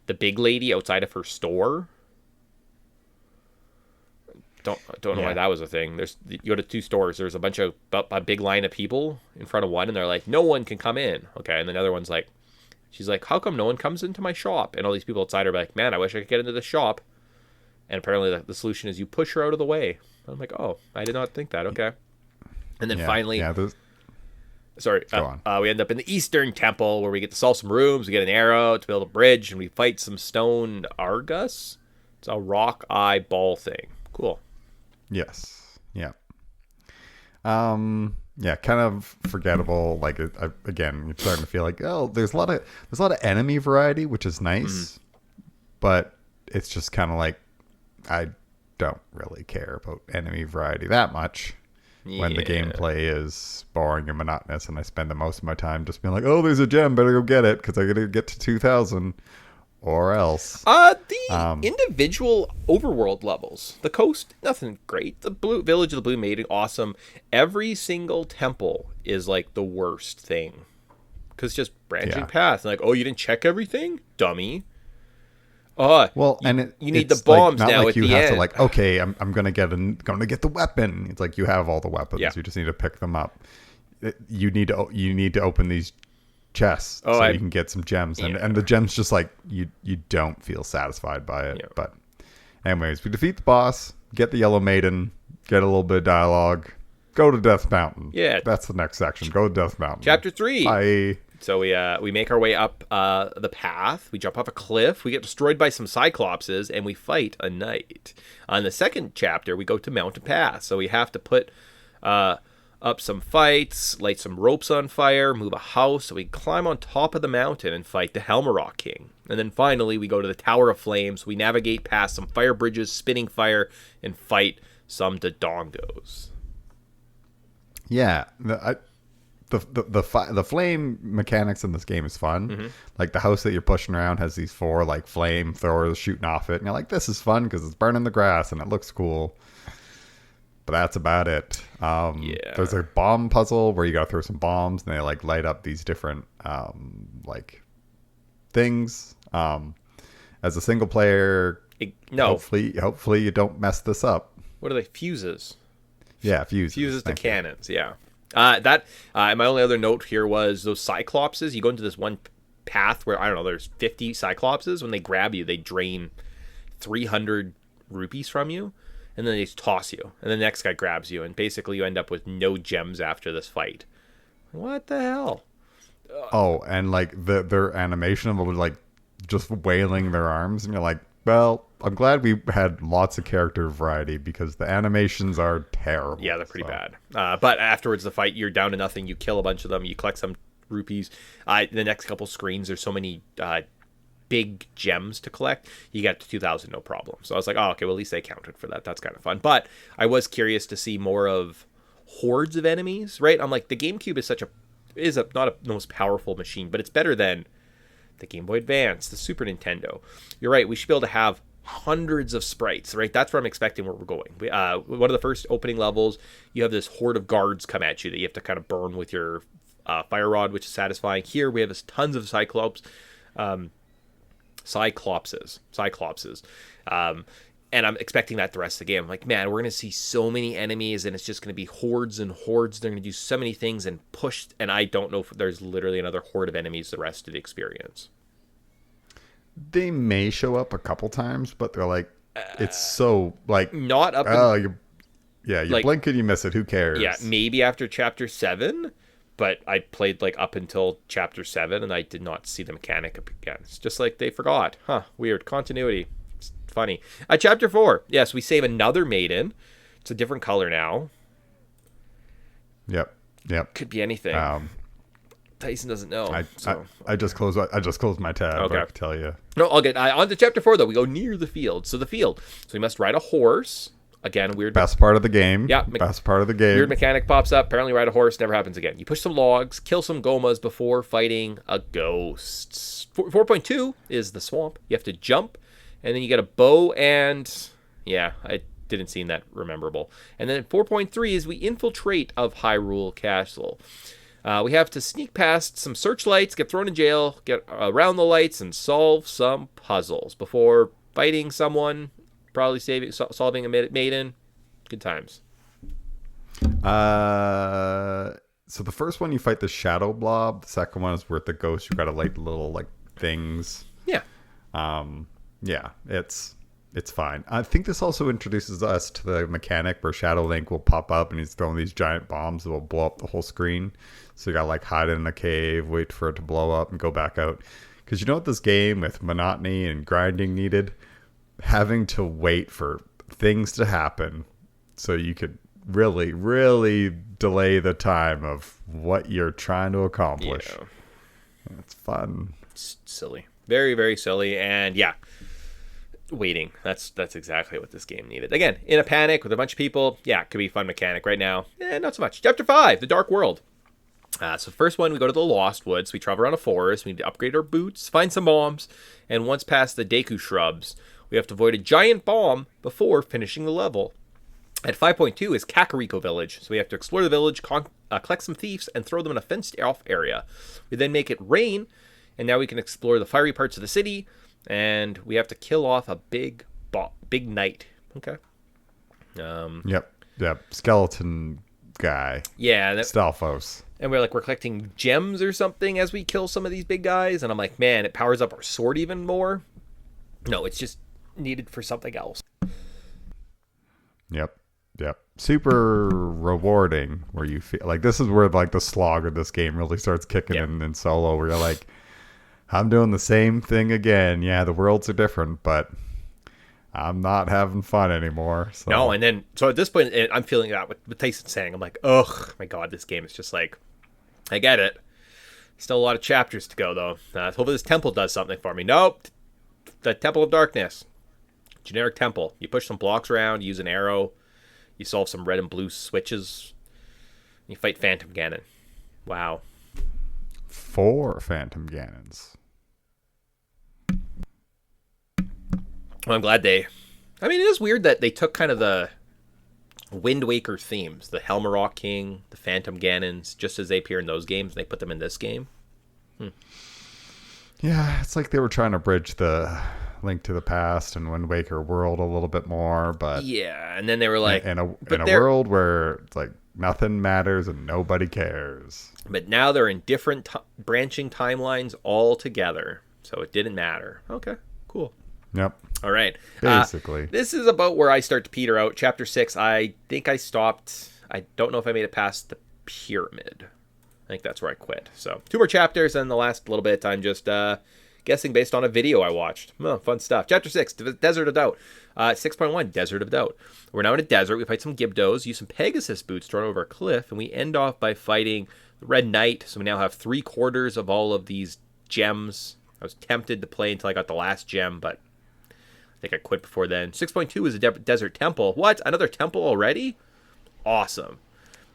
the big lady outside of her store. Don't know why that was a thing. You go to 2 stores. There's a big line of people in front of one, and they're like, no one can come in. Okay, and the other one's like, she's like, how come no one comes into my shop? And all these people outside are like, man, I wish I could get into the shop. And apparently the solution is you push her out of the way. I'm like, oh, I did not think that. Okay. And then finally, we end up in the Eastern Temple where we get to solve some rooms. We get an arrow to build a bridge, and we fight some stone Argus. It's a rock eye ball thing. Cool. Yes. Yeah. Yeah, kind of forgettable. Like again, you're starting to feel like, oh, there's a lot of enemy variety, which is nice, but it's just kind of like I don't really care about enemy variety that much when the gameplay is boring and monotonous, and I spend the most of my time just being like, oh, there's a gem, better go get it because I gotta get to 2,000. Or else. The individual overworld levels. The coast, nothing great. The Village of the Blue Maiden, awesome. Every single temple is like the worst thing. Because just branching paths. And like, oh, you didn't check everything? Dummy. Well, and you need the bombs like, now like at you the have end. to like, okay, I'm gonna get the weapon. It's like you have all the weapons. You just need to pick them up. You need to open these chests so you can get some gems, and the gems just like you don't feel satisfied by it. But anyways, we defeat the boss, get the Yellow Maiden, get a little bit of dialogue, go to Death Mountain. That's the next section. Go to Death Mountain. Chapter 3. Bye. So we make our way up the path. We jump off a cliff. We get destroyed by some Cyclopses, and we fight a knight. On the second chapter, we go to Mountain Pass. So we have to put up some fights, light some ropes on fire, move a house, so we climb on top of the mountain and fight the Helmarok King. And then finally, we go to the Tower of Flames. We navigate past some fire bridges, spinning fire, and fight some Dodongos. Yeah, the flame mechanics in this game is fun. Like the house that you're pushing around has these 4 like flame throwers shooting off it, and you're like, this is fun because it's burning the grass and it looks cool. But that's about it. There's a bomb puzzle where you gotta throw some bombs and they like light up these different like things. And as a single player, No. hopefully you don't mess this up. What are they? Fuses. Yeah, fuses. Fuses to Thank you. cannons, yeah. My only other note here was those Cyclopses. You go into this one path where, I don't know, there's 50 Cyclopses. When they grab you, they drain 300 rupees from you, and then they just toss you. And the next guy grabs you, and basically you end up with no gems after this fight. What the hell? Oh, and like their animation of them, like just wailing their arms, and you're like, well, I'm glad we had lots of character variety because the animations are terrible. Yeah, they're pretty bad. But afterwards, the fight, you're down to nothing. You kill a bunch of them. You collect some rupees. The next couple screens, there's so many big gems to collect. You get to 2,000, no problem. So I was like, oh, okay, well, at least they counted for that. That's kind of fun. But I was curious to see more of hordes of enemies, right? I'm like, the GameCube is not a most powerful machine, but it's better than the Game Boy Advance, the Super Nintendo. You're right. We should be able to have hundreds of sprites, right? That's where I'm expecting where we're going. One of the first opening levels, you have this horde of guards come at you that you have to kind of burn with your fire rod, which is satisfying. Here we have tons of Cyclopses. And I'm expecting that the rest of the game. I'm like, man, we're going to see so many enemies, and it's just going to be hordes and hordes. They're going to do so many things and push, and I don't know if there's literally another horde of enemies the rest of the experience. They may show up a couple times, but they're like, it's so like not up. You blink and you miss it. Who cares? Yeah, maybe after chapter 7, but I played like up until chapter 7, and I did not see the mechanic again. It's just like they forgot. Huh? Weird continuity. It's funny. Chapter 4. Yes, we save another maiden. It's a different color now. Yep. Could be anything. Tyson doesn't know. I just closed my tab. Okay. I can tell you. No, I'll get on to chapter 4 though. We go near the field. So we must ride a horse. Again, weird. Best part of the game. Yeah. Best part of the game. Weird mechanic pops up. Apparently ride a horse. Never happens again. You push some logs, kill some gomas before fighting a ghost. 4.2 is the swamp. You have to jump, and then you get a bow and... Yeah, I didn't seem that rememberable. And then 4.3 is we infiltrate of Hyrule Castle. We have to sneak past some searchlights, get thrown in jail, get around the lights, and solve some puzzles before fighting someone, probably solving a maiden. Good times. So the first one you fight the shadow blob. The second one is where the ghost. You got to light little like things. Yeah. Yeah. It's fine. I think this also introduces us to the mechanic where Shadow Link will pop up and he's throwing these giant bombs that will blow up the whole screen. So you got to like hide in a cave, wait for it to blow up and go back out. Because you know what this game with monotony and grinding needed? Having to wait for things to happen so you could really, really delay the time of what you're trying to accomplish. Yeah. It's fun. It's silly. Very, very silly. And yeah. Waiting. That's exactly what this game needed. Again, in a panic with a bunch of people. Yeah, it could be a fun mechanic. Right now, not so much. Chapter 5, The Dark World. So first one, we go to the Lost Woods. We travel around a forest. We need to upgrade our boots, find some bombs, and once past the Deku shrubs, we have to avoid a giant bomb before finishing the level. At 5.2 is Kakariko Village. So we have to explore the village, collect some thieves, and throw them in a fenced-off area. We then make it rain, and now we can explore the fiery parts of the city. And we have to kill off a big knight. Okay. Yep. Skeleton guy. Yeah. Stalfos. And we're collecting gems or something as we kill some of these big guys. And I'm like, man, it powers up our sword even more. No, it's just needed for something else. Yep. Super rewarding where you feel like this is where like the slog of this game really starts kicking in solo where you're like, I'm doing the same thing again. Yeah, the worlds are different, but I'm not having fun anymore. So. No, and then, so at this point, I'm feeling that with Tyson saying, I'm like, ugh, my God, this game is just like, I get it. Still a lot of chapters to go, though. Hopefully this temple does something for me. Nope. The Temple of Darkness. Generic temple. You push some blocks around, use an arrow, you solve some red and blue switches, you fight Phantom Ganon. Wow. 4 Phantom Ganons. Well, I'm glad it is weird that they took kind of the Wind Waker themes, the Helmarok King, the Phantom Ganons, just as they appear in those games, and they put them in this game. Yeah, it's like they were trying to bridge the Link to the Past and Wind Waker world a little bit more, but Yeah, and then they were like, in a world where it's like nothing matters and nobody cares. But now they're in different branching timelines altogether, so it didn't matter. Okay, cool. Yep. All right. Basically. This is about where I start to peter out. Chapter 6, I think I stopped. I don't know if I made it past the pyramid. I think that's where I quit. So 2 more chapters, and the last little bit I'm just guessing based on a video I watched. Oh, fun stuff. Chapter 6, Desert of Doubt. 6.1, Desert of Doubt. We're now in a desert. We fight some Gibdos, use some Pegasus boots thrown over a cliff, and we end off by fighting the Red Knight. So we now have 3/4 of all of these gems. I was tempted to play until I got the last gem, but I think I quit before then. 6.2 is a desert temple. What? Another temple already? Awesome.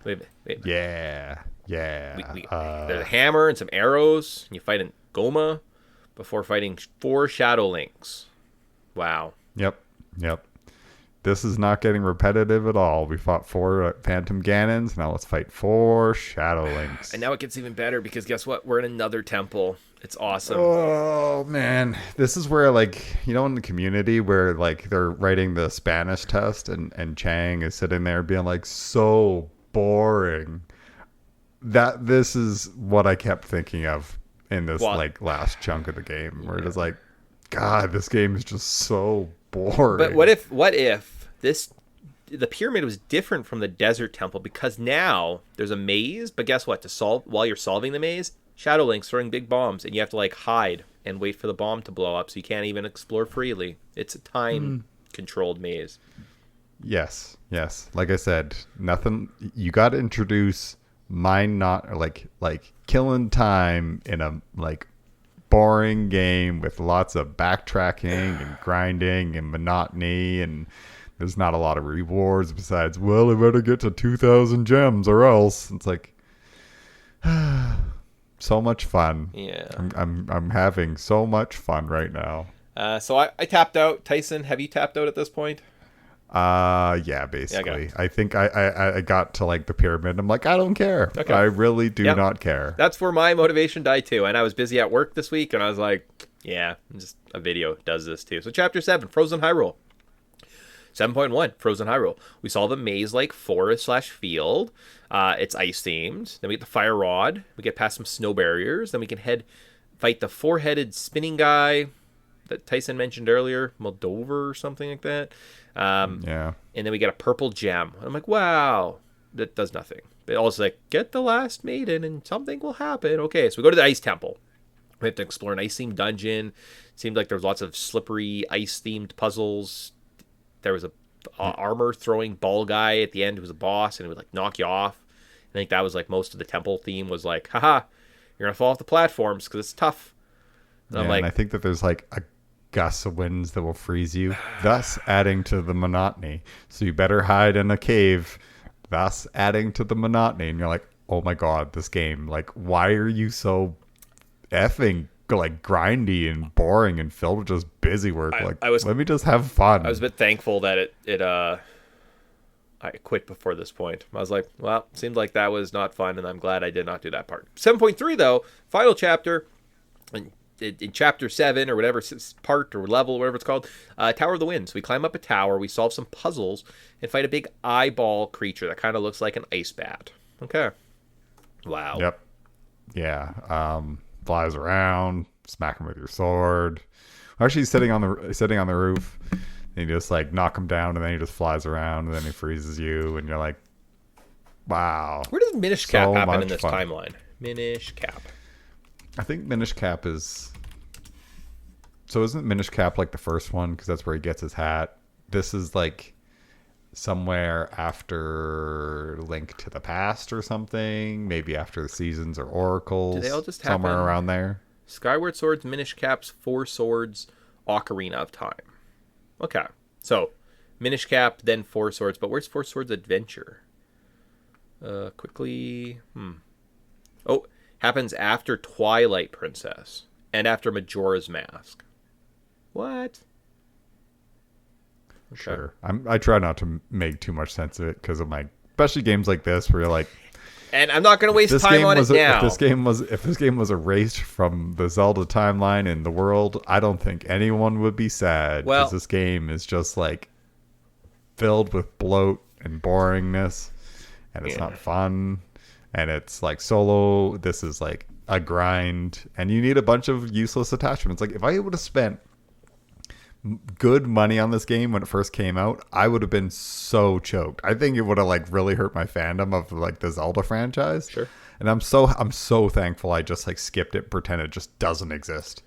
Wait. Yeah. There's a hammer and some arrows. And you fight in Goma before fighting 4 Shadow Links. Wow. Yep. This is not getting repetitive at all. We fought 4 Phantom Ganons. Now let's fight 4 Shadow Links. And now it gets even better because guess what? We're in another temple. It's awesome. Oh, man. This is where, like, in the community where, like, they're writing the Spanish test and Chang is sitting there being like, so boring. This is what I kept thinking of in this, last chunk of the game where it was like, God, this game is just so boring. But what if the pyramid was different from the desert temple because now there's a maze, but guess what? While you're solving the maze, Shadow Link's throwing big bombs, and you have to like hide and wait for the bomb to blow up, so you can't even explore freely. It's a time-controlled maze. Yes. Like I said, nothing. You got to introduce killing time in a boring game with lots of backtracking and grinding and monotony, and there's not a lot of rewards besides, well, I better get to 2,000 gems or else. It's like. So much fun. Yeah. I'm having so much fun right now. So I tapped out. Tyson, have you tapped out at this point? Yeah, basically. Yeah, I think I got to the pyramid. I'm like, I don't care. Okay. I really do not care. That's where my motivation died too. And I was busy at work this week and I was like, yeah, just a video does this too. So chapter 7, Frozen Hyrule. 7.1, Frozen Hyrule. We saw the maze-like forest/field. It's ice-themed. Then we get the fire rod. We get past some snow barriers. Then we can fight the 4-headed spinning guy that Tyson mentioned earlier, Moldover or something like that. Yeah. And then we get a purple gem. I'm like, wow, that does nothing. But also get the last maiden and something will happen. Okay, so we go to the ice temple. We have to explore an ice-themed dungeon. It seemed like there was lots of slippery ice-themed puzzles. There was a armor throwing ball guy at the end who was a boss, and it would knock you off. I think that was most of the temple theme was haha, you're gonna fall off the platforms because it's tough. And and I think that there's a gust of winds that will freeze you, thus adding to the monotony. So you better hide in a cave, thus adding to the monotony. And you're like, oh my god, this game, why are you so effing grindy and boring and filled with just busy work? Let me just have fun. I was a bit thankful that I quit before this point. I was like, well, seemed like that was not fun, and I'm glad I did not do that part. 7.3 though, final chapter, in chapter 7 or whatever part or level, whatever it's called, Tower of the Wind. So we climb up a tower, we solve some puzzles, and fight a big eyeball creature that kind of looks like an ice bat. Okay. Wow. Yep. Yeah. Flies around, smack him with your sword. Actually, he's sitting on the roof, and you just knock him down, and then he just flies around, and then he freezes you, and you're like, wow. Where does Minish Cap happen in this timeline? Minish Cap. I think Minish Cap is. So isn't Minish Cap the first one? Because that's where he gets his hat. This is somewhere after Link to the Past or something. Maybe after the Seasons or Oracles. Do they all just somewhere happen? Around there? Skyward Swords, Minish Caps, 4 Swords, Ocarina of Time. Okay. So, Minish Cap, then 4 Swords. But where's 4 Swords Adventure? Quickly. Oh, happens after Twilight Princess. And after Majora's Mask. What? Okay. Sure. I try not to make too much sense of it because of especially games like this where you're And I'm not going to waste This time game on it was now. if this game was erased from the Zelda timeline in the world, I don't think anyone would be sad. Well- Because this game is just like filled with bloat and boringness, and it's not fun. And it's like solo. This is like a grind, and you need a bunch of useless attachments. Like if I would have spent good money on this game when it first came out, I would have been so choked. I think it would have like really hurt my fandom of like the Zelda franchise. Sure. And I'm so thankful I just like skipped it, pretend it just doesn't exist,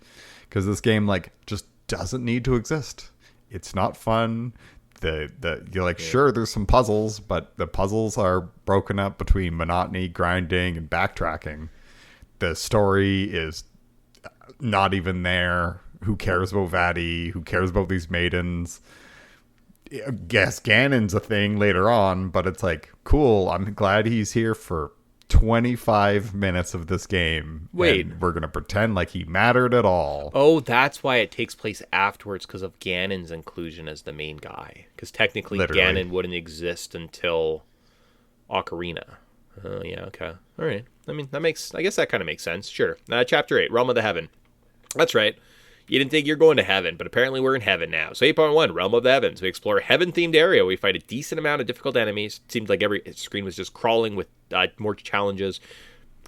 because this game like just doesn't need to exist. It's not fun. You're like, sure, there's some puzzles, but the puzzles are broken up between monotony, grinding, and backtracking. The story is not even there. Who cares about Vaddie? Who cares about these maidens? I guess Ganon's a thing later on, but it's like, cool, I'm glad he's here for 25 minutes of this game. Wait. And we're going to pretend like he mattered at all. Oh, that's why it takes place afterwards, because of Ganon's inclusion as the main guy. Because technically Literally. Ganon wouldn't exist until Ocarina. Oh, yeah, okay. All right. I mean, I guess that kind of makes sense. Sure. Chapter 8, Realm of the Heaven. That's right. You didn't think you're going to heaven, but apparently we're in heaven now. So 8.1, Realm of the Heavens. We explore a heaven-themed area. We fight a decent amount of difficult enemies. It seemed like every screen was just crawling with more challenges.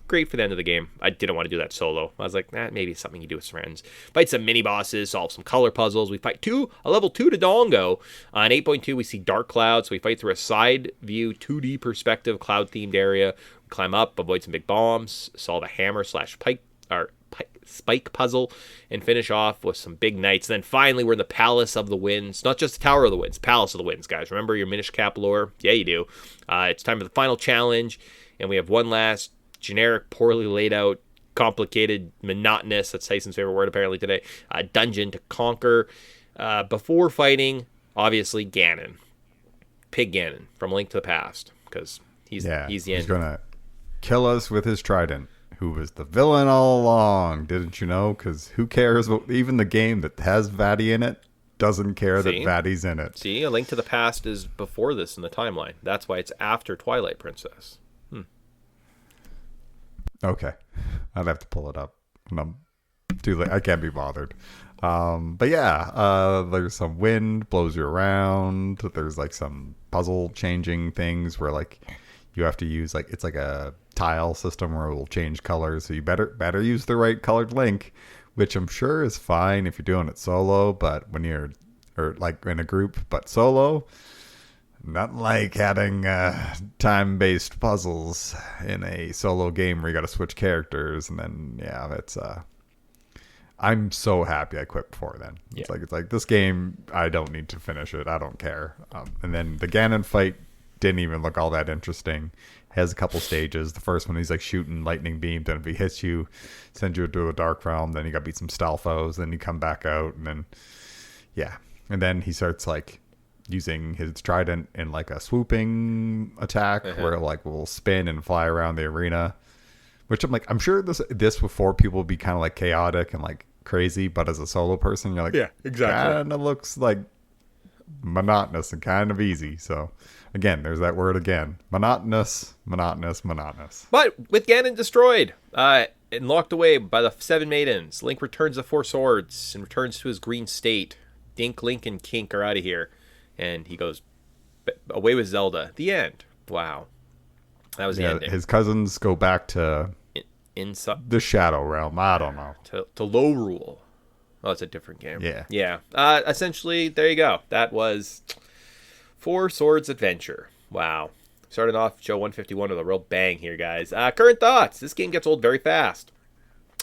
Great for the end of the game. I didn't want to do that solo. I was like, maybe it's something you do with friends. Fight some mini-bosses, solve some color puzzles. We fight a level 2 to Dongo. In 8.2, we see Dark Cloud, so we fight through a side-view, 2D perspective, cloud-themed area. We climb up, avoid some big bombs, solve a spike puzzle, and finish off with some big knights. And then finally, we're in the Palace of the Winds. Not just the Tower of the Winds, Palace of the Winds, guys. Remember your Minish Cap lore? Yeah, you do. It's time for the final challenge, and we have one last generic, poorly laid out, complicated, monotonous, that's Tyson's favorite word apparently today, dungeon to conquer before fighting, obviously, Ganon. Pig Ganon from Link to the Past, because he's the end. He's going to kill us with his trident. Who was the villain all along, didn't you know? Because who cares? Even the game that has Vaddie in it doesn't care that Vaddie's in it. See, A Link to the Past is before this in the timeline. That's why it's after Twilight Princess. Okay. I'd have to pull it up. I'm too late. I can't be bothered. But yeah, there's some wind, blows you around. There's like some puzzle changing things where like you have to use like, it's like a tile system where it will change colors, so you better use the right colored Link, which I'm sure is fine if you're doing it solo, but when you're like in a group but solo, not like having time-based puzzles in a solo game where you got to switch characters, and then it's I'm so happy I quit before then. It's like this game, I don't need to finish it, I don't care. And then the Ganon fight didn't even look all that interesting. Has a couple stages. The first one, he's like shooting lightning beams, and if he hits you, sends you into a dark realm. Then you got to beat some Stalfos. Then you come back out, and then and then he starts like using his trident in like a swooping attack where like will spin and fly around the arena. Which I'm like, I'm sure this before people would be kind of like chaotic and like crazy, but as a solo person, you're like, Yeah, exactly. Kind of looks like monotonous and kind of easy. So again, there's that word again. Monotonous. But with Ganon destroyed and locked away by the 7 maidens, Link returns the 4 swords and returns to his green state. Dink, Link, and Kink are out of here. And he goes away with Zelda. The end. Wow. That was the ending. His cousins go back to Inside the Shadow Realm. I don't know. to Low Rule. Oh, it's a different game. Yeah. Essentially, there you go. That was 4 Swords Adventure. Wow. Starting off show 151 with a real bang here, guys. Current thoughts. This game gets old very fast.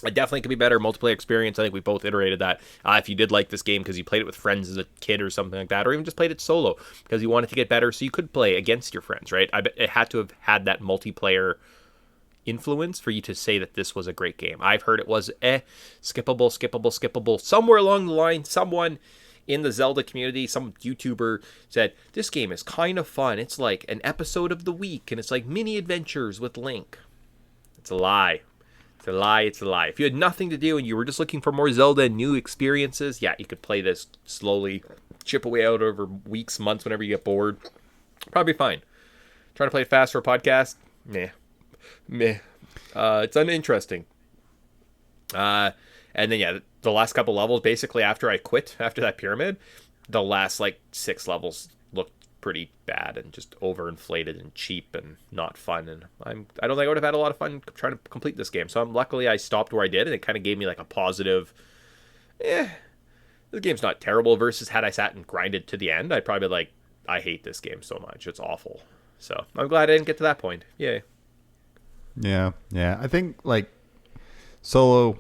It definitely could be better multiplayer experience. I think we both iterated that. If you did like this game because you played it with friends as a kid or something like that, or even just played it solo because you wanted to get better so you could play against your friends, right? I bet it had to have had that multiplayer influence for you to say that this was a great game. I've heard it was skippable. Somewhere along the line, someone in the Zelda community, some YouTuber said, this game is kind of fun. It's like an episode of the week, and it's like mini adventures with Link. It's a lie. It's a lie. If you had nothing to do and you were just looking for more Zelda and new experiences, yeah, you could play this slowly, chip away out over weeks, months, whenever you get bored. Probably fine. Trying to play it fast for a podcast? Nah. meh. It's uninteresting. And then, yeah, the last couple levels, basically after I quit, after that pyramid, the last, like, 6 levels looked pretty bad and just overinflated and cheap and not fun. And I don't think I would have had a lot of fun trying to complete this game. So luckily I stopped where I did, and it kind of gave me, like, a positive, the game's not terrible, versus had I sat and grinded to the end, I'd probably be like, I hate this game so much. It's awful. So I'm glad I didn't get to that point. Yay. Yeah. I think, like, solo,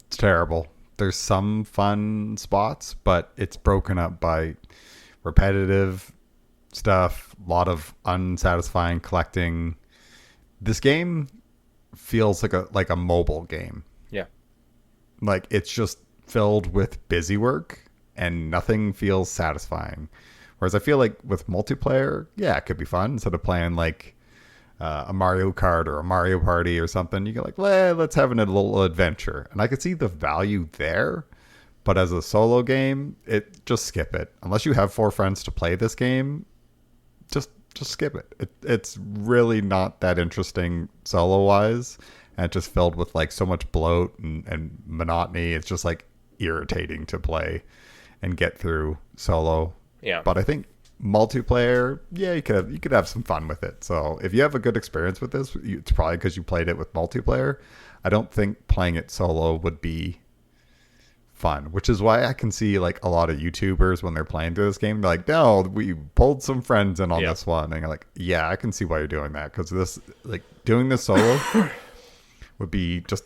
it's terrible. There's some fun spots, but it's broken up by repetitive stuff, a lot of unsatisfying collecting. This game feels like a mobile game. Yeah. Like, it's just filled with busy work and nothing feels satisfying. Whereas I feel like with multiplayer, yeah, it could be fun. Instead of playing like a Mario Kart or a Mario Party or something, you go like, well, let's have a little adventure. And I could see the value there. But as a solo game, just skip it. Unless you have 4 friends to play this game, just skip it. It's really not that interesting solo-wise. And it's just filled with like so much bloat and monotony. It's just like irritating to play and get through solo. Yeah. But I think multiplayer, yeah, you could have some fun with it. So if you have a good experience with this, it's probably because you played it with multiplayer. I don't think playing it solo would be fun, which is why I can see like a lot of YouTubers when they're playing through this game, they're like, no, we pulled some friends in on this one. And you're like, yeah, I can see why you're doing that, because this, like, doing this solo would be just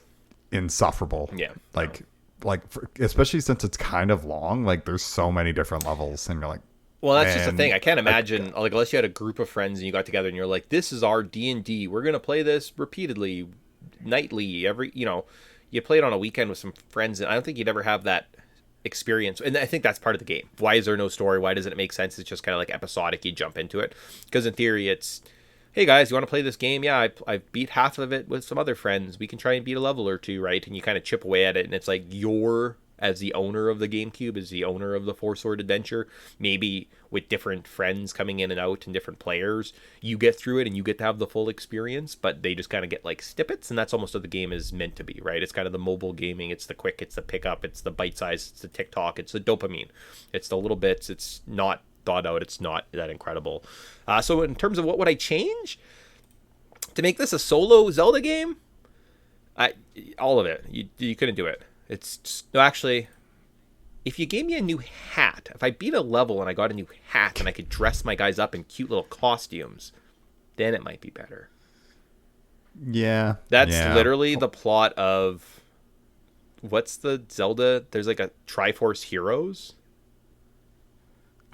insufferable. Yeah. Especially since it's kind of long, like there's so many different levels, and you're like, well, that's just the thing. I can't imagine, like, unless you had a group of friends and you got together and you're like, this is our D&D. We're going to play this repeatedly, nightly, you play it on a weekend with some friends, and I don't think you'd ever have that experience. And I think that's part of the game. Why is there no story? Why doesn't it make sense? It's just kind of like episodic. You jump into it. Because in theory, it's, hey guys, you want to play this game? Yeah, I've beat half of it with some other friends. We can try and beat a level or two, right? And you kind of chip away at it, and it's like you're, as the owner of the GameCube, as the owner of the Four Sword Adventure, maybe with different friends coming in and out and different players, you get through it and you get to have the full experience, but they just kind of get like snippets, and that's almost what the game is meant to be, right? It's kind of the mobile gaming. It's the quick, it's the pickup, it's the bite size, it's the TikTok, it's the dopamine, it's the little bits. It's not thought out. It's not that incredible. So in terms of what would I change to make this a solo Zelda game, all of it. You couldn't do it. It's just, no, actually, if you gave me a new hat, if I beat a level and I got a new hat and I could dress my guys up in cute little costumes, then it might be better. Yeah. That's literally the plot of, what's the Zelda? There's like a Triforce Heroes.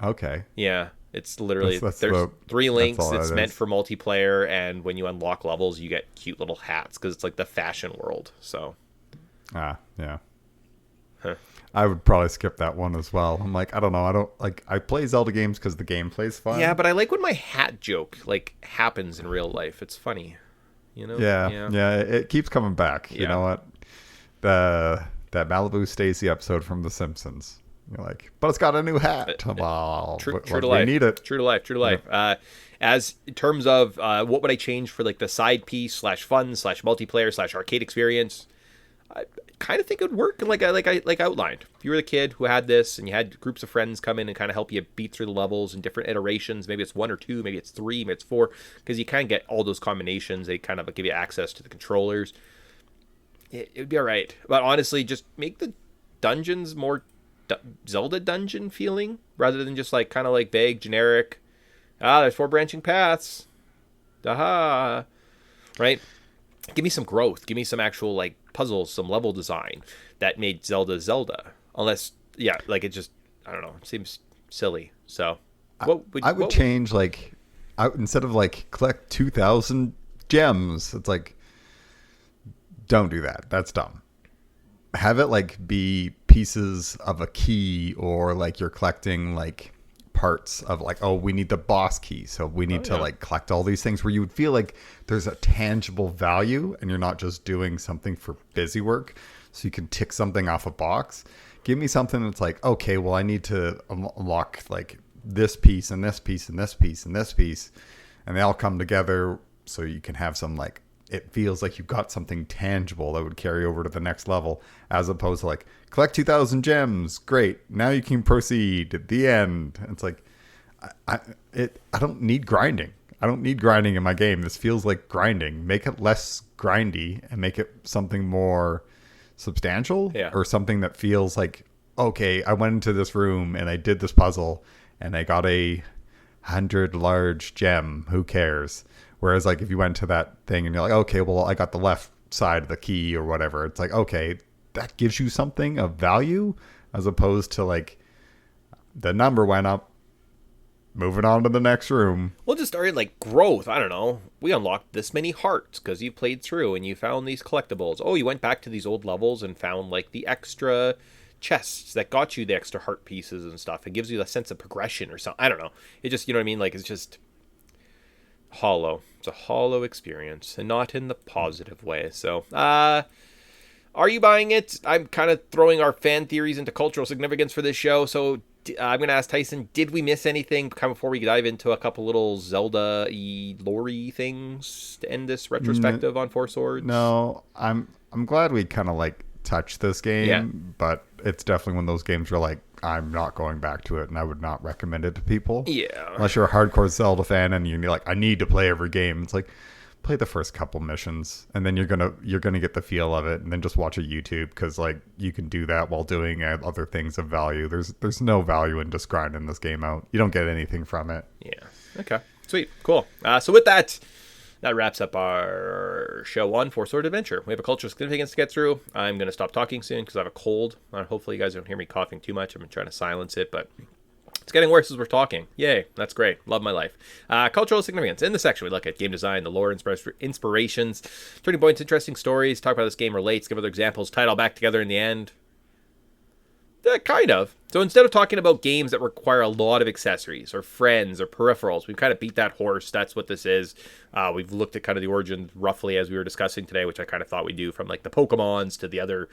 Okay. Yeah. It's literally, That's there's 3 links. It's meant is. for multiplayer, and when you unlock levels, you get cute little hats, because it's like the fashion world. So. Yeah. Huh. I would probably skip that one as well. I'm like, I don't know. I play Zelda games because the gameplay's fun. Yeah, but I like when my hat joke like happens in real life. It's funny, you know. Yeah. It keeps coming back. You know what? That Malibu Stacy episode from The Simpsons. You're like, but it's got a new hat. Well, true to life. We need it. True to life. As in terms of what would I change for like the side piece / fun / multiplayer / arcade experience, I kind of think it would work like I outlined. If you were the kid who had this and you had groups of friends come in and kind of help you beat through the levels in different iterations, maybe it's 1 or 2, maybe it's 3, maybe it's 4, because you kind of get all those combinations. They kind of give you access to the controllers. It would be all right. But honestly, just make the dungeons more Zelda dungeon feeling, rather than just like kind of like vague, generic, there's 4 branching paths. Aha. Right? Give me some growth. Give me some actual like puzzles, some level design that made Zelda. Unless, yeah, like it just, I don't know, it seems silly. So I would change like, instead of like collect 2,000 gems, it's like, don't do that. That's dumb. Have it like be pieces of a key, or like you're collecting like parts of like, oh, we need the boss key, so we need to like collect all these things, where you would feel like there's a tangible value and you're not just doing something for busy work so you can tick something off a box. Give me something that's like, okay, well, I need to unlock like this piece and this piece and this piece and this piece, and they all come together so you can have some like it feels like you've got something tangible that would carry over to the next level, as opposed to like, collect 2,000 gems, great, now you can proceed at the end. It's like, I don't need grinding. I don't need grinding in my game. This feels like grinding. Make it less grindy and make it something more substantial, or something that feels like, okay, I went into this room and I did this puzzle and I got a 100 large gem. Who cares? Whereas like if you went to that thing and you're like, okay, well, I got the left side of the key or whatever. It's like, okay, that gives you something of value, as opposed to like the number went up, moving on to the next room. Well, just started like growth. I don't know. We unlocked this many hearts because you played through and you found these collectibles. Oh, you went back to these old levels and found like the extra chests that got you the extra heart pieces and stuff. It gives you a sense of progression or something. I don't know. It just, you know what I mean? Like, it's just hollow. It's a hollow experience, and not in the positive way. So, are you buying it? I'm kind of throwing our fan theories into cultural significance for this show. So I'm going to ask Tyson, did we miss anything before we dive into a couple little Zelda-y lore-y things to end this retrospective on Four Swords? No, I'm glad we kind of like touched this game, but it's definitely one of those games where like, I'm not going back to it, and I would not recommend it to people. Yeah. Unless you're a hardcore Zelda fan and you're like, I need to play every game. It's like, play the first couple missions, and then you're gonna get the feel of it, and then just watch a YouTube, because like you can do that while doing other things of value. There's no value in just grinding this game out. You don't get anything from it. Yeah. Okay. Sweet. Cool. So with that wraps up our show on Four Sword Adventure. We have a cultural significance to get through. I'm going to stop talking soon because I have a cold. Hopefully you guys don't hear me coughing too much. I've been trying to silence it, but it's getting worse as we're talking. Yay. That's great. Love my life. Cultural significance. In this section, we look at game design, the lore, inspirations, turning points, interesting stories, talk about how this game relates, give other examples, tie it all back together in the end. Kind of. So instead of talking about games that require a lot of accessories or friends or peripherals, we've kind of beat that horse. That's what this is. We've looked at kind of the origin roughly as we were discussing today, which I kind of thought we'd do, from like the Pokemons to the other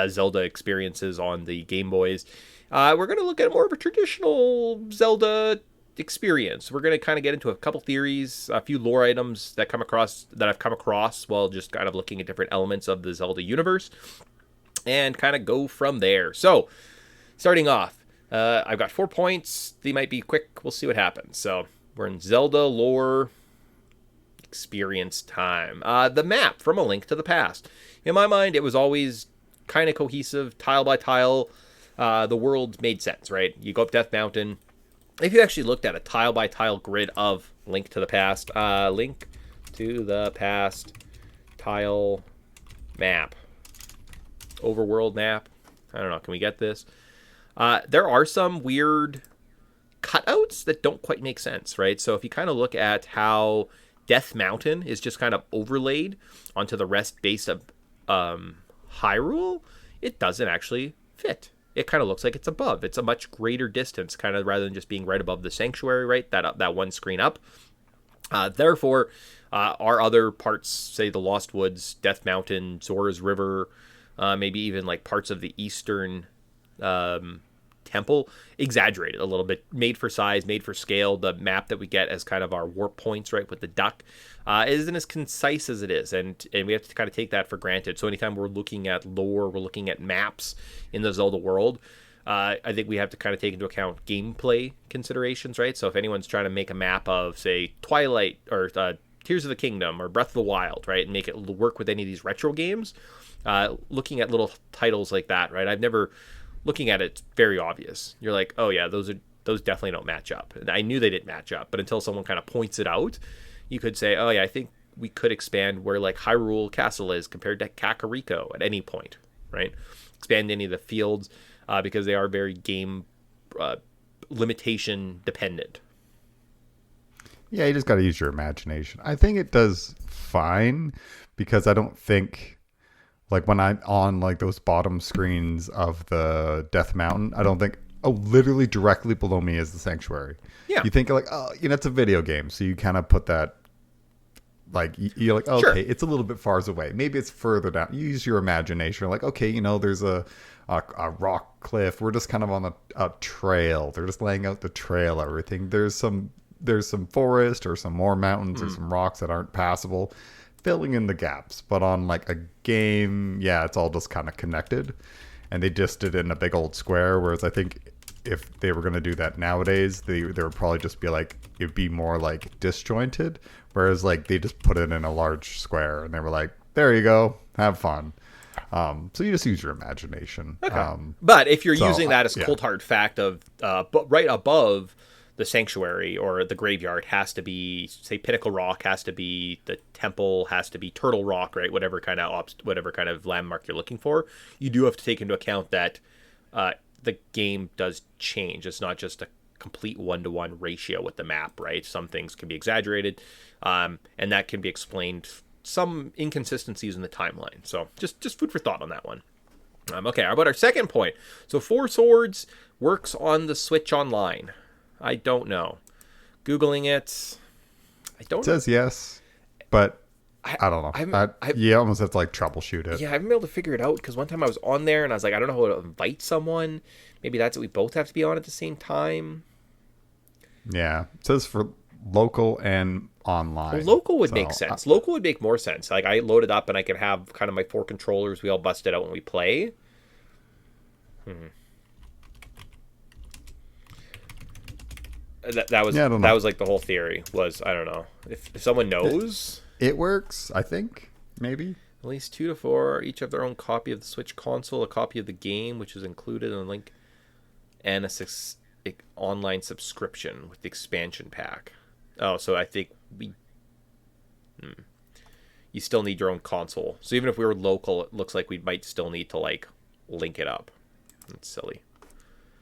Zelda experiences on the Game Boys. We're going to look at more of a traditional Zelda experience. We're going to kind of get into a couple theories, a few lore items that I've come across while just kind of looking at different elements of the Zelda universe, and kind of go from there. So, starting off, I've got 4 points. They might be quick. We'll see what happens. So, we're in Zelda lore experience time. The map from A Link to the Past. In my mind, it was always kind of cohesive, tile by tile. The world made sense, right? You go up Death Mountain. If you actually looked at a tile by tile grid of Link to the Past, Link to the Past tile map. Overworld map. I don't know. Can we get this? There are some weird cutouts that don't quite make sense, right? So if you kind of look at how Death Mountain is just kind of overlaid onto the rest base of Hyrule, it doesn't actually fit. It kind of looks like it's above. It's a much greater distance, kind of, rather than just being right above the sanctuary, right? That one screen up. Therefore, our other parts, say the Lost Woods, Death Mountain, Zora's River, maybe even like parts of the Eastern temple, exaggerated a little bit, made for size, made for scale. The map that we get as kind of our warp points, right, with the duck, isn't as concise as it is, and we have to kind of take that for granted. So anytime we're looking at lore, we're looking at maps in the Zelda world, I think we have to kind of take into account gameplay considerations, right? So if anyone's trying to make a map of, say, Twilight or Tears of the Kingdom or Breath of the Wild, right, and make it work with any of these retro games, looking at little titles like that, right, looking at it's very obvious. You're like, oh yeah, those definitely don't match up. And I knew they didn't match up, but until someone kind of points it out, you could say, oh yeah, I think we could expand where like Hyrule Castle is compared to Kakariko at any point, right? Expand any of the fields, because they are very game limitation dependent. Yeah, you just got to use your imagination. I think it does fine, because I don't think, like when I'm on like those bottom screens of the Death Mountain, I don't think, oh, literally directly below me is the sanctuary. Yeah. You think like, oh, it's a video game. So you kind of put that, like, you're like, okay, sure, it's a little bit far away. Maybe it's further down. You use your imagination. You're like, okay, there's a rock cliff. We're just kind of on a trail. They're just laying out the trail, everything. There's some forest or some more mountains or some rocks that aren't passable. filling in the gaps. But on like a game, yeah, it's all just kind of connected. And they just did it in a big old square. Whereas I think if they were going to do that nowadays, they would probably just be like, it'd be more like disjointed. Whereas like they just put it in a large square and they were like, there you go, have fun. So you just use your imagination. Okay. But if you're using that as yeah. cold hard fact of right above the sanctuary or the graveyard has to be, say, Pinnacle Rock has to be, the temple has to be Turtle Rock, right? Whatever kind of landmark you're looking for, you do have to take into account that the game does change. It's not just a complete 1-to-1 ratio with the map, right? Some things can be exaggerated, and that can be explained. Some inconsistencies in the timeline. So just food for thought on that one. Okay, how about our second point? So Four Swords works on the Switch Online. I don't know. Googling it. I don't It says yes, but I don't know. You almost have to like troubleshoot it. Yeah, I haven't been able to figure it out because one time I was on there and I was like, I don't know how to invite someone. Maybe that's it. We both have to be on at the same time. Yeah, it says for local and online. Well, local would make sense. Local would make more sense. Like I load it up and I can have kind of my 4 controllers. We all bust it out when we play. That was like the whole theory was, I don't know. If someone knows. It works, I think. Maybe. At least 2 to 4 each have their own copy of the Switch console, a copy of the game, which is included in a link, and a online subscription with the expansion pack. Oh, so I think you still need your own console. So even if we were local, it looks like we might still need to like link it up. That's silly.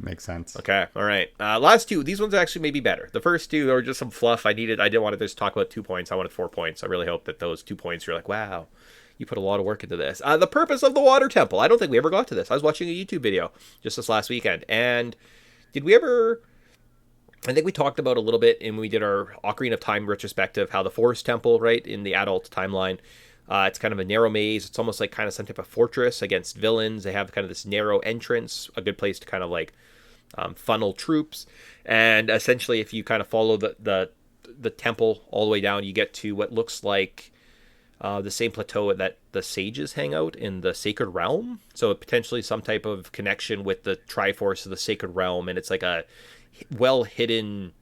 Makes sense. Okay, all right. Last 2. These ones actually may be better. The first 2 are just some fluff. I didn't want to just talk about 2 points. I wanted 4 points. I really hope that those 2 points you're like, wow, you put a lot of work into this. The purpose of the water temple. I don't think we ever got to this. I was watching a YouTube video just this last weekend. And did we ever... I think we talked about a little bit when we did our Ocarina of Time retrospective, how the Forest Temple, right, in the adult timeline, it's kind of a narrow maze. It's almost like kind of some type of fortress against villains. They have kind of this narrow entrance, a good place to kind of like funnel troops. And essentially, if you kind of follow the temple all the way down, you get to what looks like the same plateau that the sages hang out in the Sacred Realm. So potentially some type of connection with the Triforce of the Sacred Realm. And it's like a well-hidden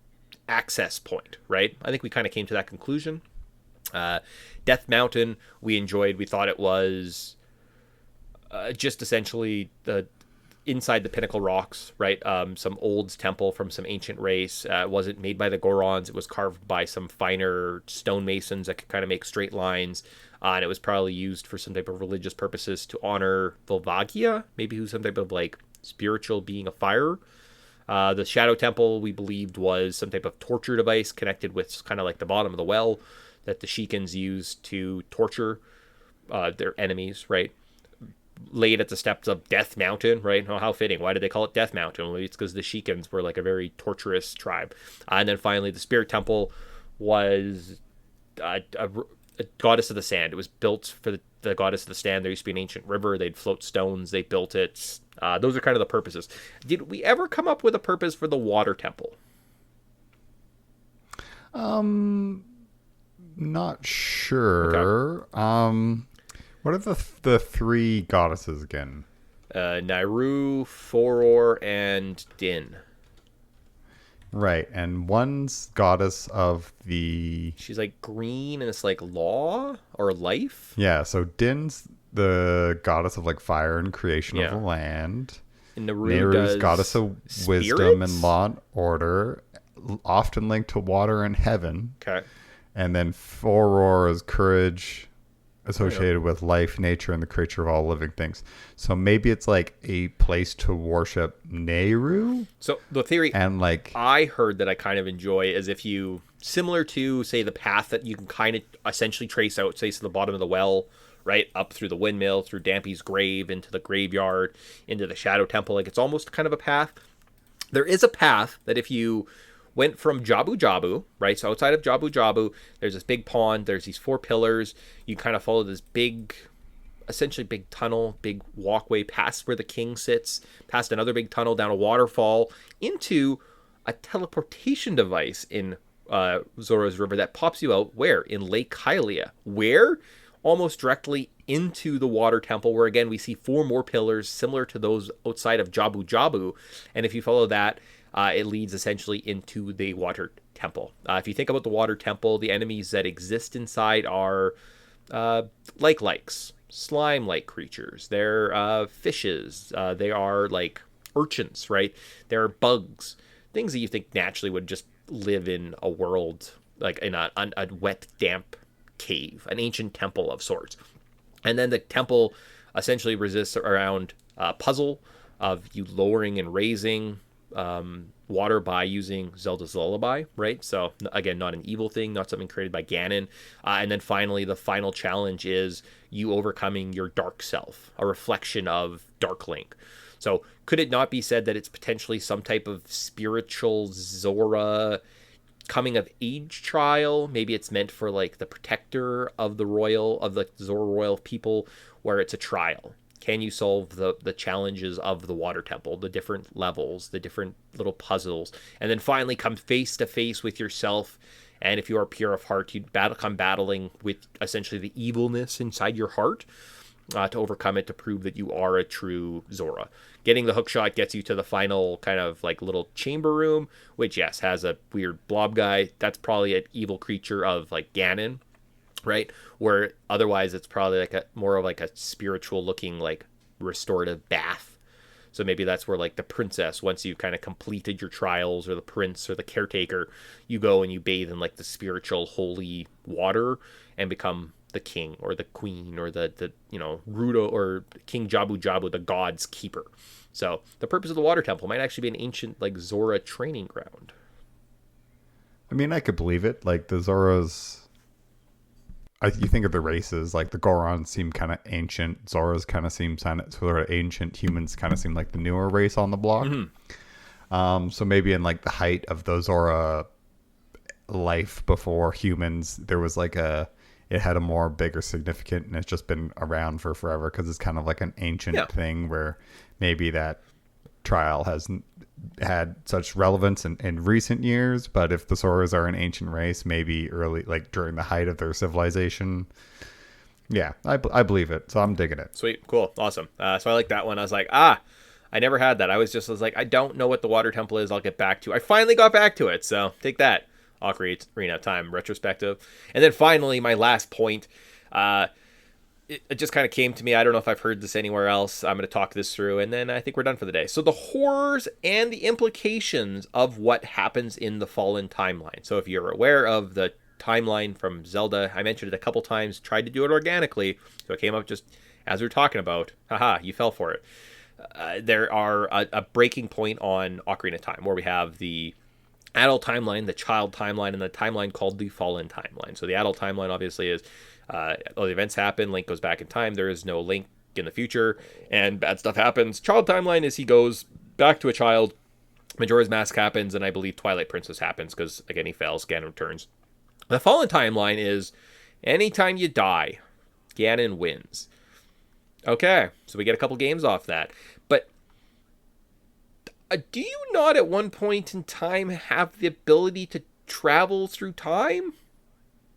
access point, right? I think we kind of came to that conclusion. Death Mountain, we enjoyed. We thought it was just essentially the inside the Pinnacle Rocks, right? Some old temple from some ancient race. It wasn't made by the Gorons. It was carved by some finer stonemasons that could kind of make straight lines. And it was probably used for some type of religious purposes to honor Volvagia, maybe who's some type of like spiritual being of fire. The Shadow Temple, we believed, was some type of torture device connected with kind of like the bottom of the well that the Sheikans used to torture their enemies, right? Laid at the steps of Death Mountain, right? Oh, how fitting. Why did they call it Death Mountain? Well, it's because the Sheikans were like a very torturous tribe. And then finally, the Spirit Temple was a goddess of the sand. It was built for the goddess of the sand. There used to be an ancient river. They'd float stones. They built it. Those are kind of the purposes. Did we ever come up with a purpose for the water temple? Not sure. Okay. What are the 3 goddesses again? Nairu, Foror, and Din. Right, and one's goddess of the... She's like green and it's like law or life? Yeah, so Din's the goddess of like fire and creation of the land. And Nehru's goddess of wisdom and law and order, often linked to water and heaven. Okay. And then Foror is courage, associated with life, nature, and the creature of all living things. So maybe it's like a place to worship Nehru. So the theory and like I heard that I kind of enjoy is if you, similar to say the path that you can kind of essentially trace out, say to the bottom of the well, right, up through the windmill, through Dampy's grave, into the graveyard, into the Shadow Temple. Like it's almost kind of a path. There is a path that if you went from Jabu Jabu, right? So outside of Jabu Jabu, there's this big pond. There's these 4 pillars. You kind of follow this big, essentially big tunnel, big walkway past where the king sits, past another big tunnel, down a waterfall, into a teleportation device in Zora's River that pops you out where? In Lake Hylia. Where? Almost directly into the water temple, where again we see 4 more pillars similar to those outside of Jabu Jabu. And if you follow that, it leads essentially into the water temple. If you think about the water temple, the enemies that exist inside are likes, slime-like creatures. They're fishes. They are like urchins, right? They're bugs. Things that you think naturally would just live in a world, like in a wet, damp cave, an ancient temple of sorts. And then the temple essentially resists around a puzzle of you lowering and raising water by using Zelda's Lullaby, right? So again, not an evil thing, not something created by Ganon. And then finally, the final challenge is you overcoming your dark self, a reflection of Dark Link. So could it not be said that it's potentially some type of spiritual Zora coming of age trial? Maybe it's meant for like the protector of the Zora royal people, where it's a trial. Can you solve the challenges of the water temple, the different levels, the different little puzzles, and then finally come face to face with yourself? And if you are pure of heart, you come battling with essentially the evilness inside your heart to overcome it, to prove that you are a true Zora. Getting the hookshot gets you to the final kind of like little chamber room, which yes, has a weird blob guy. That's probably an evil creature of like Ganon, right? Where otherwise it's probably like more of like a spiritual looking like restorative bath. So maybe that's where like the princess, once you've kind of completed your trials, or the prince or the caretaker, you go and you bathe in like the spiritual holy water and become the king or the queen or the Rudo or King Jabu Jabu, the god's keeper. So the purpose of the water temple might actually be an ancient like Zora training ground. I mean, I could believe it. Like the Zoras, you think of the races, like the Gorons seem kind of ancient. Zoras kind of seem sort of ancient. Humans kind of seem like the newer race on the block. Mm-hmm. So maybe in like the height of the Zora life before humans, there was like it had a more bigger significant, and it's just been around for forever because it's kind of like an ancient thing where maybe that trial hasn't had such relevance in recent years. But if the Zoras are an ancient race, maybe early, like during the height of their civilization. Yeah, I believe it. So I'm digging it. Sweet. Cool. Awesome. So I like that one. I was like, I never had that. I was like, I don't know what the water temple is. I'll get back to. I finally got back to it. So take that. Ocarina of Time retrospective. And then finally, my last point, it just kind of came to me. I don't know if I've heard this anywhere else. I'm going to talk this through, and then I think we're done for the day. So the horrors and the implications of what happens in the Fallen timeline. So if you're aware of the timeline from Zelda, I mentioned it a couple times, tried to do it organically, so it came up just as we were talking about. Haha, you fell for it. There are a breaking point on Ocarina of Time where we have the adult timeline, the child timeline, and the timeline called the Fallen timeline. So the adult timeline obviously is all the events happen, Link goes back in time, there is no Link in the future, and bad stuff happens. Child timeline is he goes back to a child, Majora's Mask happens, and I believe Twilight Princess happens, because again he fails, Ganon returns. The Fallen timeline is anytime you die, Ganon wins. Okay, so we get a couple games off that. But do you not at one point in time have the ability to travel through time?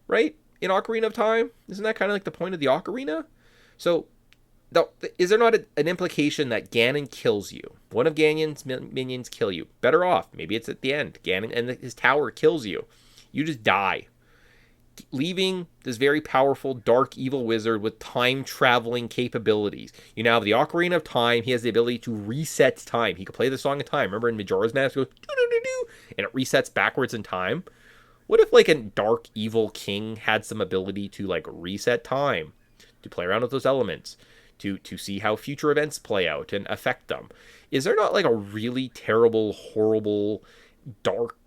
Right? In Ocarina of Time? Isn't that kind of like the point of the Ocarina? So, is there not an implication that Ganon kills you? One of Ganon's minions kill you. Better off. Maybe it's at the end. Ganon and his tower kills you. You just die, leaving this very powerful, dark, evil wizard with time-traveling capabilities. You now have the Ocarina of Time. He has the ability to reset time. He could play the Song of Time. Remember in Majora's Mask, it goes doo-doo-doo-doo, and it resets backwards in time? What if, like, a dark, evil king had some ability to, like, reset time, to play around with those elements, to see how future events play out and affect them? Is there not, like, a really terrible, horrible, dark,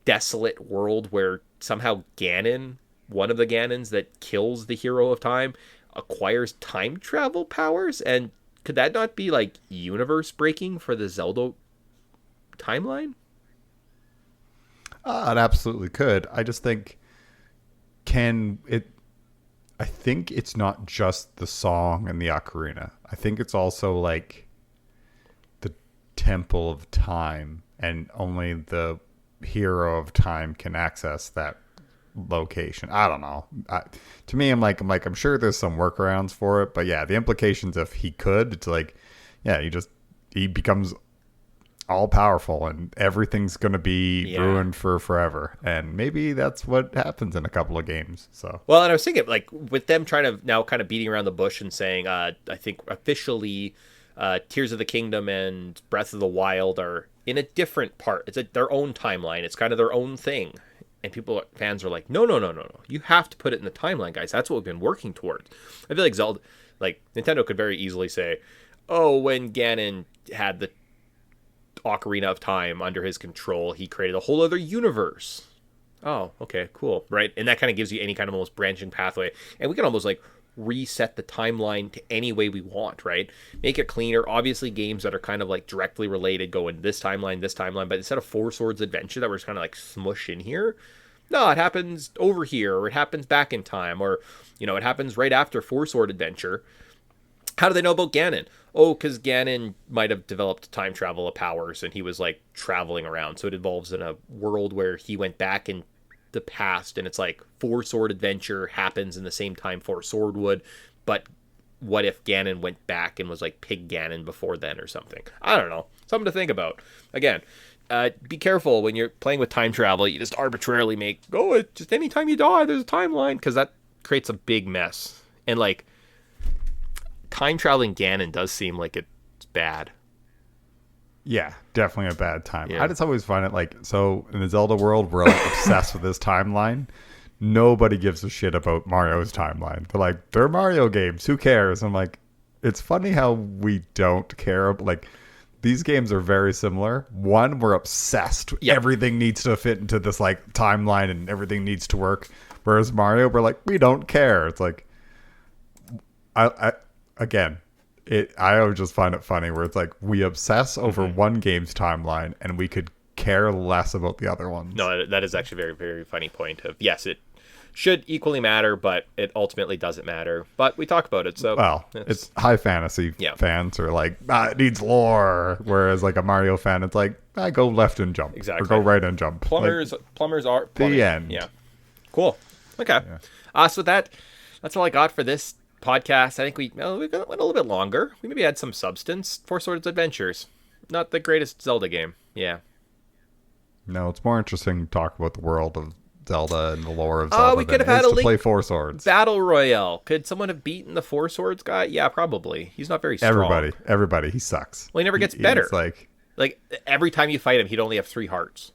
desolate world where somehow Ganon, one of the Ganons that kills the hero of time, acquires time travel powers? And could that not be like universe breaking for the Zelda timeline? It absolutely could. I just think I think it's not just the song and the ocarina. I think it's also like the Temple of Time, and only the hero of time can access that location. I don't know. To me, I'm sure there's some workarounds for it, but yeah, the implications if he could, it's like, yeah, he becomes all powerful and everything's going to be ruined for forever. And maybe that's what happens in a couple of games. So, well, and I was thinking, like, with them trying to now kind of beating around the bush and saying, I think officially Tears of the Kingdom and Breath of the Wild are in a different part. It's their own timeline. It's kind of their own thing. And fans are like, no. You have to put it in the timeline, guys. That's what we've been working towards. I feel like Zelda, like, Nintendo could very easily say, oh, when Ganon had the Ocarina of Time under his control, he created a whole other universe. Oh, okay, cool, right? And that kind of gives you any kind of almost branching pathway. And we can almost, like, reset the timeline to any way we want, right? Make it cleaner. Obviously, games that are kind of, like, directly related go in this timeline, but instead of Four Swords Adventure that we're just kind of, like, smush in here, no, it happens over here, or it happens back in time, or, you know, it happens right after Four Sword Adventure. How do they know about Ganon? Oh, because Ganon might have developed time travel powers, and he was, like, traveling around. So it involves in a world where he went back in the past, and it's like Four Sword Adventure happens in the same time Four Sword would, but what if Ganon went back and was, like, Pig Ganon before then or something? I don't know. Something to think about. Again, be careful when you're playing with time travel. You just arbitrarily make, just anytime you die, there's a timeline, because that creates a big mess. And, like, time traveling Ganon does seem like it's bad. Yeah, definitely a bad time. Yeah. I just always find it like, so in the Zelda world, we're like obsessed with this timeline. Nobody gives a shit about Mario's timeline. They're like, they're Mario games. Who cares? I'm like, it's funny how we don't care. Like, these games are very similar. One, we're obsessed. Yep. Everything needs to fit into this, like, timeline and everything needs to work. Whereas Mario, we're like, we don't care. It's like, I always just find it funny where it's like we obsess over one game's timeline and we could care less about the other ones. No, that is actually a very, very funny point of, yes, it should equally matter, but it ultimately doesn't matter. But we talk about it, so... Well, it's high fantasy fans are like, it needs lore. Whereas, like, a Mario fan, it's like, go left and jump. Exactly. Or go right and jump. Plumbers are... Plumbers. The end. Yeah. Cool. Okay. Yeah. So that's all I got for this podcast. I think we went a little bit longer. We maybe had some substance. Four Swords Adventures. Not the greatest Zelda game. Yeah. No, it's more interesting to talk about the world of Zelda and the lore of Zelda. We could have had a play Four Swords Battle Royale. Could someone have beaten the Four Swords guy? Yeah, probably. He's not very strong. Everybody. He sucks. Well, he never gets better. It's like every time you fight him, he'd only have 3 hearts.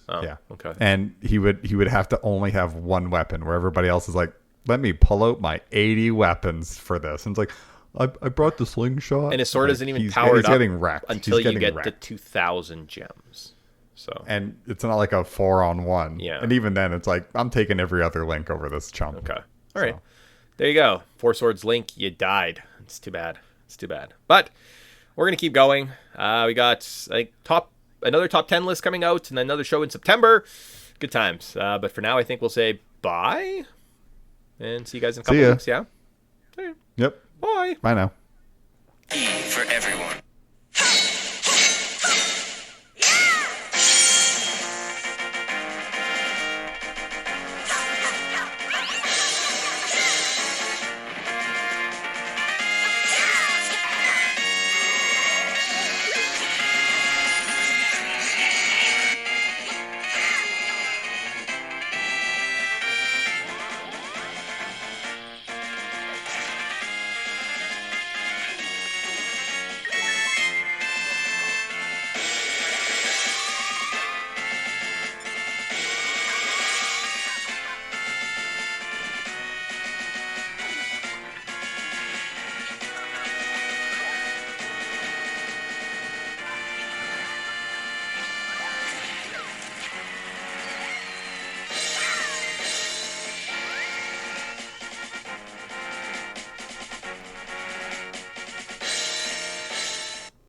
Oh, yeah. Okay. And he would have to only have one weapon, where everybody else is like, let me pull out my 80 weapons for this. And it's like, I brought the slingshot. And his sword like, isn't even powered up getting wrecked. until you get to 2,000 gems. So. And it's not like a 4-on-1. Yeah. And even then, it's like, I'm taking every other Link over this chump. Okay. All right. There you go. Four Swords Link, you died. It's too bad. But we're going to keep going. We got another top 10 list coming out and another show in September. Good times. But for now, I think we'll say bye. And see you guys in a couple weeks, yeah? Yep. Bye. Bye now. E for everyone.